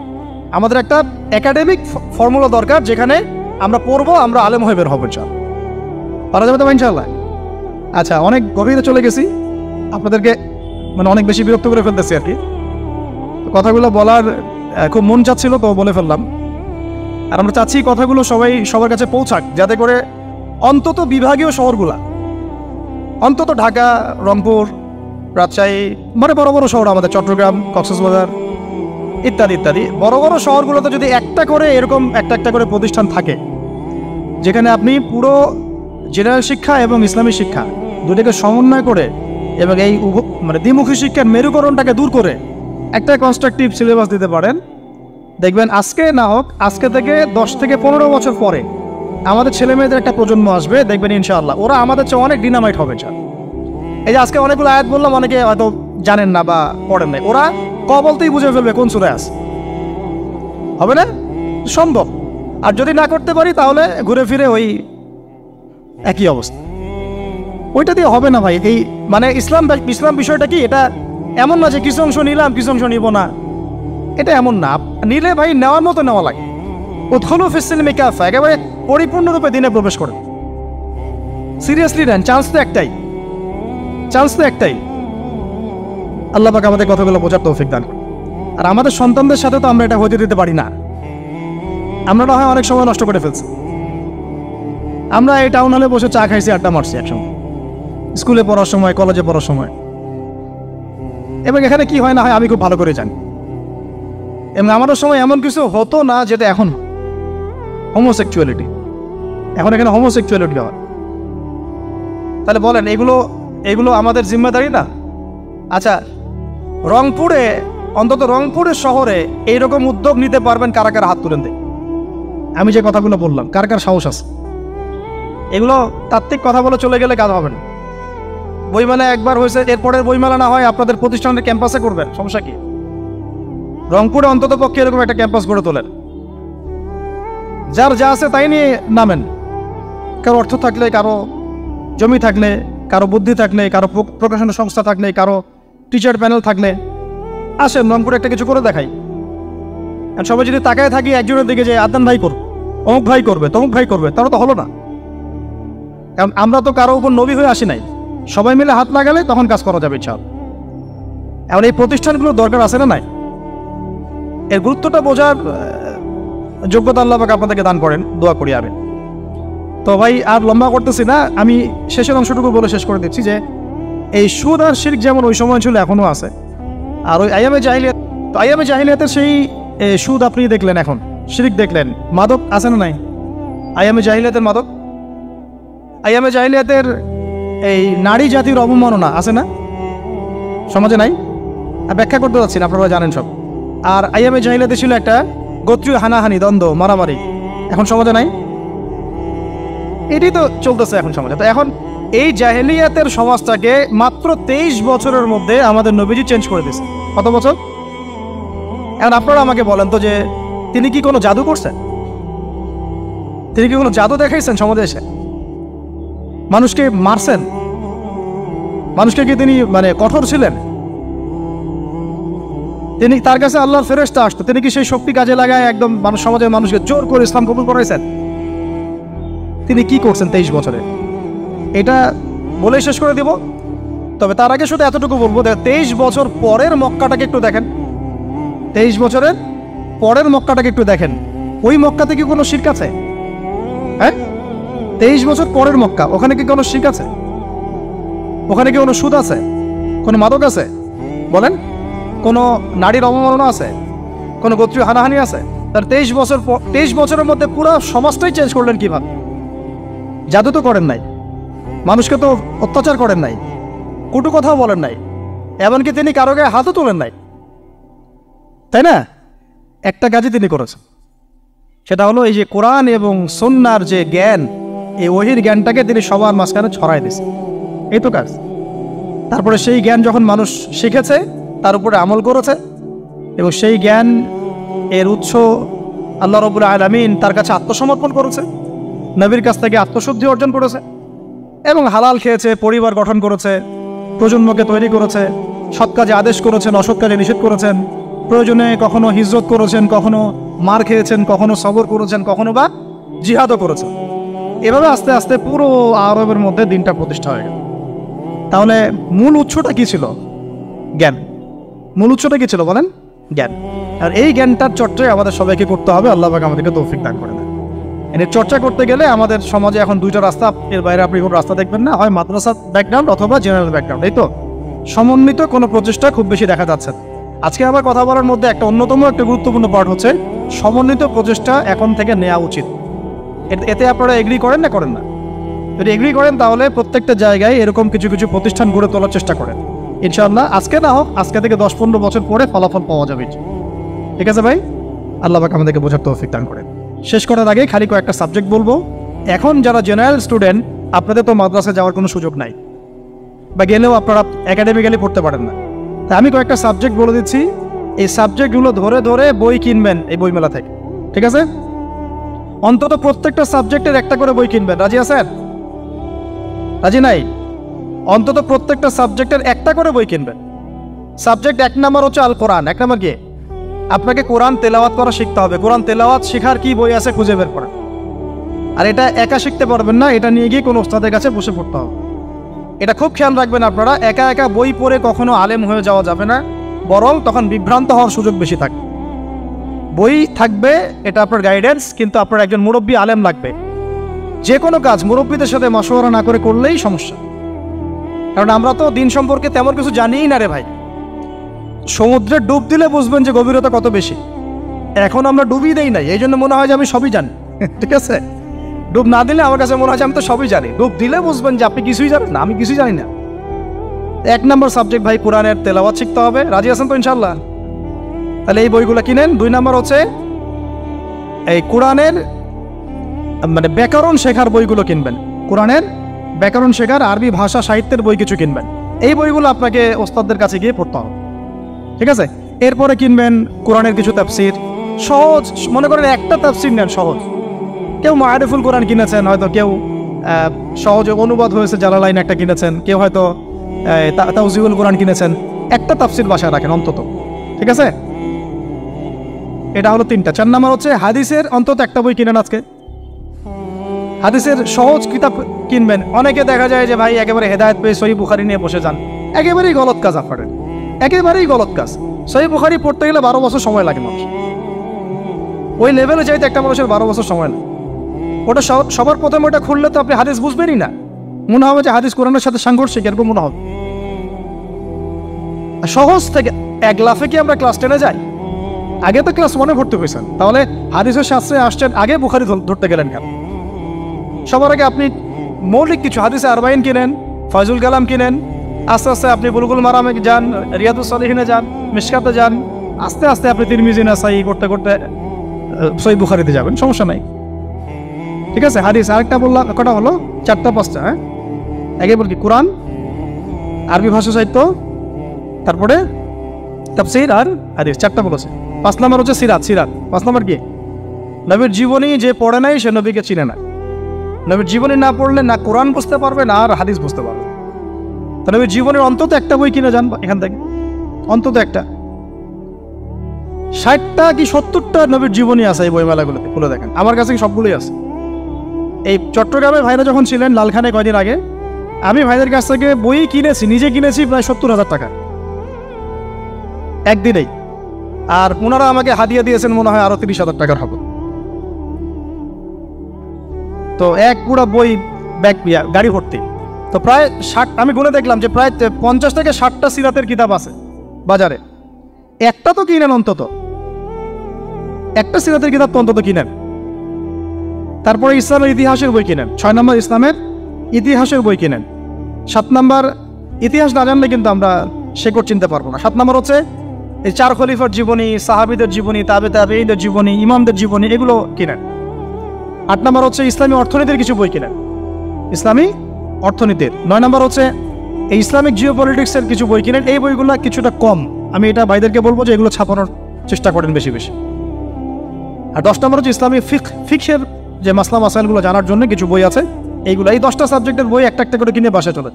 আমাদের একটা একাডেমিক ফর্মুলা দরকার, যেখানে আমরা পড়বো, আমরা আলেম হয়ে বের হবো। পারা যাবে তো ইনশাআল্লাহ? আচ্ছা, অনেক গভীরে চলে গেছি, আপনাদেরকে মানে অনেক বেশি বিরক্ত করে ফেলতেছি আর কি। কথাগুলো বলার খুব মন চাচ্ছিল, তো বলে ফেললাম। আর আমরা চাচ্ছি কথাগুলো সবার কাছে পৌঁছাক, যাতে করে অন্তত বিভাগীয় শহরগুলা, অন্তত ঢাকা, রংপুর, রাজশাহী, মানে বড় বড় শহর আমাদের, চট্টগ্রাম, কক্সবাজার ইত্যাদি ইত্যাদি বড় বড় শহরগুলোতে যদি একটা করে এরকম একটা করে প্রতিষ্ঠান থাকে, যেখানে আপনি পুরো জেনারেল শিক্ষা এবং ইসলামী শিক্ষা দুটোকে সমন্বয় করে এবং এই মানে দ্বিমুখী শিক্ষার মেরুকরণটাকে দূর করে একটা কনস্ট্রাকটিভ সিলেবাস দিতে পারেন, দেখবেন আজকে না হোক, আজকে থেকে 10 থেকে 15 বছর পরে আমাদের ছেলে মেয়েদের একটা প্রজন্ম আসবে, দেখবেন ইনশাআল্লাহ ওরা আমাদের চেয়ে অনেক ডিনামাইট হবে। এই যে আজকে অনেকগুলো আয়াত বললাম, অনেকে হয়তো জানেন না বা পড়েন নাই, ওরা বলতেই বুঝে ফেলবে কোন সূরায় আছে। হবে না? সম্ভব। আর যদি না করতে পারি তাহলে ঘুরে ফিরে ওই একই অবস্থা। ওইটা দিয়ে হবে না ভাই। এই মানে ইসলাম বিষয়টা কি, এটা এমন না যে কিছু অংশ নিলাম কিছু অংশ নিব না, এটা এমন না। নিলে ভাই নেওয়ার মতো নেওয়া লাগে। উদখুলু ফিস-সিলমি কাফা, একেবারে পরিপূর্ণরূপে দিনে প্রবেশ করে সিরিয়াসলি নেন। চান্স তো একটাই। আল্লাহ পাক আমাদের কথাগুলো বোঝার তৌফিক দান করুন। আর আমাদের সন্তানদের সাথে তো আমরা এটা হতে দিতে পারি না। আমরা না হয় অনেক সময় নষ্ট করে ফেলছি। আমরা এই টাউন হলে বসে চা খাইছি, আড্ডা মারছি একসময়, স্কুলে পড়ার সময়, কলেজে পড়ার সময়। এবং এখানে কি হয় না হয় আমি খুব ভালো করে জানি। এবং আমাদের সময় এমন কিছু হতো না যেটা এখন হোমোসেক্সুয়ালিটি, এখন এখানে হোমোসেক্সুয়ালিটি হয়। তাহলে বলেন এগুলো আমাদের জিম্মেদারি না? আচ্ছা, রংপুরে, অন্তত রংপুরের শহরে এইরকম উদ্যোগ নিতে পারবেন কারা কারা? হাত তুলেন দেয়। আমি যে কথাগুলো বললাম, কার কার সাহস আছে? এগুলো তাত্ত্বিক কথা বলে চলে গেলে কাজ হবে না। বইমেলা একবার হয়েছে, এরপরের বইমেলা না হয় আপনাদের প্রতিষ্ঠানের ক্যাম্পাসে করবেন, সমস্যা কি? রংপুরে অন্তত পক্ষে এরকম একটা ক্যাম্পাস গড়ে তোলেন। যার যা আছে তাই নিয়ে নামেন। কারো অর্থ থাকলে, কারো জমি থাকলে, কারো বুদ্ধি থাকলে, কারো প্রকাশনা সংস্থা থাকলে, কারো টিচার প্যানেল থাকলে আসেন, রংপুরে একটা কিছু করে দেখাই। আর সবাই যদি তাকায় থাকি একজনের দিকে যে আদনান ভাই করবে, অমুক ভাই করবে, তমুক ভাই করবে, তাহলে তো হলো না। কারণ আমরা তো কারো উপর নবী হয়ে আসি নাই। সবাই মিলে হাত লাগালে তখন কাজ করা যাবে ইনশাআল্লাহ। এখন এই প্রতিষ্ঠানগুলোর দরকার আছে না নাই? এর গুরুত্বটা বোঝার যোগ্যতা আল্লাহ পাক আপনাদেরকে দান করেন, দোয়া করি আমি। তো ভাই আর লম্বা করতেছি না, আমি শেষের অংশটুকু বলে শেষ করে দিচ্ছি যে এই সুদ আর শিরক যেমন ওই সময় ছিল এখনও আছে। আর ওই আইয়ামে জাহিলিয়াতের সেই সুদ আপনি দেখলেন, এখন শিরক দেখলেন, মাদক আছে না নাই? আইয়ামে জাহিলিয়াতের মাদক, আইয়ামে জাহিলিয়াতের এই নারী জাতির অবমাননা আছে না সমাজে? নাই? ব্যাখ্যা করতে যাচ্ছি না, আপনারা জানেন সব। আর আইয়ামে জাহিলিয়াতে ছিল একটা গোত্রীয় হানাহানি, দ্বন্দ্ব, মারামারি, এখন সমাজে নাই? এটাই তো চলতেছে এখন সমাজে। তো এখন এই জাহেলিয়াতের সমাজটাকে মাত্র 23 বছরের মধ্যে আমাদের নবীজি চেঞ্জ করে দিয়েছে। কত বছর? এখন আপনারা আমাকে বলেন তো যে তিনি কি কোনো জাদু করছেন? তিনি কি কোনো জাদু দেখাইছেন সমাজে এসে? মানুষকে মারছেন? মানুষকে কি তিনি মানে কঠোর ছিলেন? তিনি, তার কাছে আল্লাহর ফেরেশতা আসতো, তিনি কি সেই শক্তি কাজে লাগায় একদম সমাজের মানুষকে জোর করে ইসলাম কবুল করাইছেন? তিনি কি করছেন 23 বছরে? এটা বলে শেষ করে দিব। তবে তার আগে শুধু এতটুকু বলবো, 23 বছর পরের মক্কাটাকে একটু দেখেন। 23 বছরের পরের মক্কাটাকে একটু দেখেন। ওই মক্কাতে কি কোনো শিরক আছে? হ্যাঁ, 23 বছর পরের মক্কা, ওখানে কি কোনো শিরক আছে? ওখানে কি কোনো সুদ আছে? কোনো মাদক আছে? বলেন। কোনো নারীর অবমাননা আছে? কোনো গোত্রীয় হানাহানি আছে? তার 23 বছরের মধ্যে পুরো সমাজটাই চেঞ্জ করলেন কিভাবে? জাদু তো করেন নাই, মানুষকে তো অত্যাচার করেন নাই, কটু কথাও বলেন নাই, এমনকি তিনি কারো গায়ে হাতও তোলেন নাই, তাই না? একটা কাজই তিনি করেছেন, সেটা হলো এই যে কোরআন এবং সুন্নাহর যে জ্ঞান, এই ওহীর জ্ঞানটাকে তিনি সবার মাঝখানে ছড়াই দিয়েছেন। এই তো কাজ। তারপরে সেই জ্ঞান যখন মানুষ শিখেছে, তার উপরে আমল করেছে, এবং সেই জ্ঞান এর উৎস আল্লাহ রাব্বুল আলামিন তার কাছে আত্মসমর্পণ করেছে, নবীর কাছ থেকে আত্মশুদ্ধি অর্জন করেছে, এবং হালাল খেয়েছে, পরিবার গঠন করেছে, প্রজন্মকে তৈরি করেছে, সৎ কাজে আদেশ করেছেন, অসৎ কাজে নিষেধ করেছেন, প্রয়োজনে কখনো হিজরত করেছেন, কখনো মার খেয়েছেন, কখনো সবর করেছেন, কখনো বা জিহাদও করেছেন। এভাবে আস্তে আস্তে পুরো আরবের মধ্যে দিনটা প্রতিষ্ঠা হয়ে গেল। তাহলে মূল উৎসটা কি ছিল? জ্ঞান। মূল উৎসটা কি ছিল বলেন? জ্ঞান। আর এই জ্ঞানটার চর্চায় আমাদের সবাইকে করতে হবে। আল্লাহ পাক আমাদেরকে তৌফিক দান করে দেন। এর চর্চা করতে গেলে আমাদের সমাজে এখন দুইটা রাস্তা, এর বাইরে আপনি কোনো রাস্তা দেখবেন না, হয় মাদ্রাসা ব্যাকগ্রাউন্ড অথবা জেনারেল ব্যাকগ্রাউন্ড। এই তো সমন্বিত কোনো প্রচেষ্টা খুব বেশি দেখা যাচ্ছে। আজকে আমার কথা বলার মধ্যে একটা অন্যতম একটা গুরুত্বপূর্ণ পার্ট হচ্ছে সমন্বিত প্রচেষ্টা এখন থেকে নেওয়া উচিত। এতে আপনারা এগ্রি করেন না করেন না? যদি এগ্রি করেন তাহলে প্রত্যেকটা জায়গায় এরকম কিছু কিছু প্রতিষ্ঠান গড়ে তোলার চেষ্টা করেন। ইনশাআল্লাহ আজকে না হোক, আজকে থেকে 10-15 বছর পরে ফলাফল পাওয়া যাবে। ঠিক আছে ভাই? আল্লাহ পাক আমাদেরকে বোঝার তৌফিক দান করেন। শেষ করার আগে খালি কয়েকটা সাবজেক্ট বলবো। এখন যারা জেনারেল স্টুডেন্ট, আপনাদের তো মাদ্রাসায় যাওয়ার কোনো সুযোগ নাই, বা গেলেও আপনারা একাডেমিক্যালি পড়তে পারেন না। তাই আমি কয়েকটা সাবজেক্ট বলে দিচ্ছি, এই সাবজেক্টগুলো ধরে ধরে বই কিনবেন এই বইমেলা থেকে। ঠিক আছে? অন্তত প্রত্যেকটা সাবজেক্টের একটা করে বই কিনবেন। রাজি আছেন? রাজি নাই? অন্তত প্রত্যেকটা সাবজেক্টের একটা করে বই কিনবেন। সাবজেক্ট 1 নাম্বার হচ্ছে আল কোরআন। 1 নাম্বার কি? আপনাকে কোরআন তেলাওয়াত করা শিখতে হবে। কোরআন তেলাওয়াত শেখার কি বই আছে খুঁজে বের করেন। আর এটা একা শিখতে পারবেন না, এটা নিয়ে গিয়ে কোনো ওস্তাদের কাছে বসে পড়তে হবে। এটা খুব খেয়াল রাখবেন আপনারা, একা একা বই পড়ে কখনো আলেম হয়ে যাওয়া যাবে না, বরং তখন বিভ্রান্ত হওয়ার সুযোগ বেশি থাকে। বই থাকবে, এটা আপনার গাইডেন্স, কিন্তু আপনার একজন মুরব্বী আলেম লাগবে। যে কোনো কাজ মুরব্বীদের সাথে মশওয়ারা না করে করলেই সমস্যা। কারণ আমরা তো দিন সম্পর্কে তেমন কিছু জানিই না রে ভাই। সমুদ্রে ডুব দিলে বুঝবেন যে গভীরতা কত বেশি। এখন আমরা ডুবই দেই নাই, এই জন্য মনে হয় যে আমি সবই জানি। ঠিক আছে? ডুব না দিলে আমার কাছে মনে হয় যে আমি তো সবই জানি। ডুব দিলে বুঝবেন যে আপনি কিছুই জানেন না, আমি কিছুই জানি না। 1 নম্বর সাবজেক্ট ভাই কোরআনের তেলাওয়াত শিখতে হবে। রাজি আছেন তো ইনশাল্লাহ? তাহলে এই বইগুলো কিনেন। 2 নম্বর হচ্ছে এই কোরআনের মানে ব্যাকরণ শেখার বইগুলো কিনবেন। কোরআনের ব্যাকরণ শেখার আরবি ভাষা সাহিত্যের বই কিছু কিনবেন। এই বইগুলো আপনাকে ওস্তাদদের কাছে গিয়ে পড়তে হবে। ঠিক আছে? এরপরে কিনবেন কোরআনের কিছু তাফসির, সহজ। মনে করেন একটা তাফসির নেন সহজ। কেউ মারিফুল কোরআন কিনেছেন, হয়তো কেউ সহজ অনুবাদ হয়েছে জালালাইন একটা কিনেছেন, কেউ হয়তো তাওজিউল কোরআন কিনেছেন। একটা তাফসির বাসায় রাখেন অন্তত। ঠিক আছে? এটা হলো 3টা। 4 নম্বর হচ্ছে হাদিসের অন্তত একটা বই কিনেন আজকে। হাদিসের সহজ কিতাব কিনবেন। অনেকে দেখা যায় যে ভাই একেবারে হেদায়েত পেয়ে সহিহ বুখারী নিয়ে বসে যান। একেবারেই গলত কাজ আপনাদের, একেবারেই গলত কাজ। সহিহ বুখারী পড়তে গেলে 12 বছর সময় লাগে মানুষ। ওই লেভেলে যাইতে একটা মানুষের 12 বছর সময় লাগে। ওটা সবার প্রথমে ওটা খুললে তো আপনি হাদিস বুঝবেনই না। মনে হবে যে হাদিস কোরআনের সাথে সাংঘর্ষিক, এরকম মনে হবে। সহজ থেকে 1 লাফে কি আমরা ক্লাস 10-এ যাই? আগে তো ক্লাস 1-এ ভর্তি হয়েছেন, তাহলে হাদিসের শাস্ত্রে আসছেন আগে বুখারী ধরতে গেলেন কেন? সবার আগে আপনি মৌলিক কিছু হাদিসে আরবাইন কিনেন, ফয়জুল কালাম কিনেন, আস্তে আস্তে আপনি বুলুগুল মারামে যান, রিয়াদুস সালিহিনে যান, মিশকাতে যান, আস্তে আস্তে আপনি তিরমিজি নাসাই করতে করতে সহিহ বুখারীতে যাবেন, সমস্যা নাই। ঠিক আছে? হাদিস আরেকটা বললাম, কটা হলো? 4টা-5টা। হ্যাঁ, আগে বল কি কোরআন, আরবি ভাষা সাহিত্য, তারপরে তাফসীর আর হাদিস। 4টা বলেছে। 5 নম্বর হচ্ছে সিরাত। 5 নম্বর কি? নবীর জীবনী যে পড়ে নাই সে নবীকে চিনে না। নবীর জীবনী না পড়লে না কোরআন বুঝতে পারবে না আর হাদিস বুঝতে পারবে। তো নবীর জীবনের অন্তত একটা বই কিনে যান এখান থেকে, অন্তত একটা। 60টা কি 70টা নবীর জীবনী আছে এই বইমেলাগুলোতে, খুলে দেখেন। আমার কাছে সবগুলোই আছে। এই চট্টগ্রামে ভাইরা যখন ছিলেন লালখানে কয়দিন আগে, আমি ভাইদের কাছ থেকে বই কিনেছি, নিজে কিনেছি প্রায় 70,000 টাকা একদিনেই। আর ওনারা আমাকে হাদিয়া দিয়েছেন মনে হয় আরো 30,000 টাকার হবে। তো এক পুরা বই ব্যাগ গাড়ি ভর্তি। তো প্রায় 60, আমি গুনে দেখলাম যে প্রায় 50 থেকে 60টা সিরাতের কিতাব আছে বাজারে। একটা তো কিনেন, অন্তত একটা সিরাতের কিতাব তো অন্তত কিনেন। তারপরে ইসলামের ইতিহাসের বই কিনেন। 6 নম্বর ইসলামের ইতিহাসের বই কিনেন। 7 নম্বর ইতিহাস না জানলে কিন্তু আমরা শেকড় চিনতে পারবো না। 7 নম্বর হচ্ছে এই 4 খলিফার জীবনী, সাহাবীদের জীবনী, তাবেঈদের জীবনী, ইমামদের জীবনী, এগুলো কিনেন। 8 নম্বর হচ্ছে ইসলামী অর্থনীতির কিছু বই কিনেন, ইসলামী অর্থনীতির। 9 নম্বর হচ্ছে এই ইসলামিক জিওপলিটিক্সের কিছু বই কিনেন। এই বইগুলো কিছুটা কম, আমি এটা ভাইদেরকে বলবো যে এগুলো ছাপানোর চেষ্টা করেন বেশি বেশি। আর 10 নম্বর হচ্ছে ইসলামী ফিকহের যে মাসলা মাসাইলগুলো জানার জন্য কিছু বই আছে, এইগুলো। এই 10টা সাবজেক্টের বই একটা একটা করে কিনে বাসায় চলে।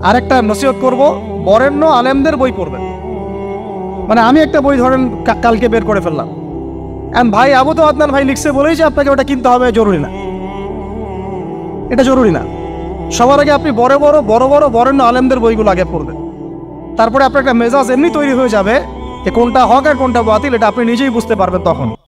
আরেকটা নসিহত করব, বরেণ্য আলেমদের বই পড়বেন। মানে আমি একটা বই ধরেন কালকে বের করে ফেললাম, ভাই আবু তো আদনান ভাই লিখছে বলেই যে আপনাকে ওটা কিনতে হবে জরুরি না। এটা জরুরি না। সবার আগে আপনি বড় বড় বরেণ্য আলেমদের বইগুলো আগে পড়বেন, তারপরে আপনার একটা মেজাজ এমনি তৈরি হয়ে যাবে যে কোনটা হক আর কোনটা বাতিল এটা আপনি নিজেই বুঝতে পারবেন তখন।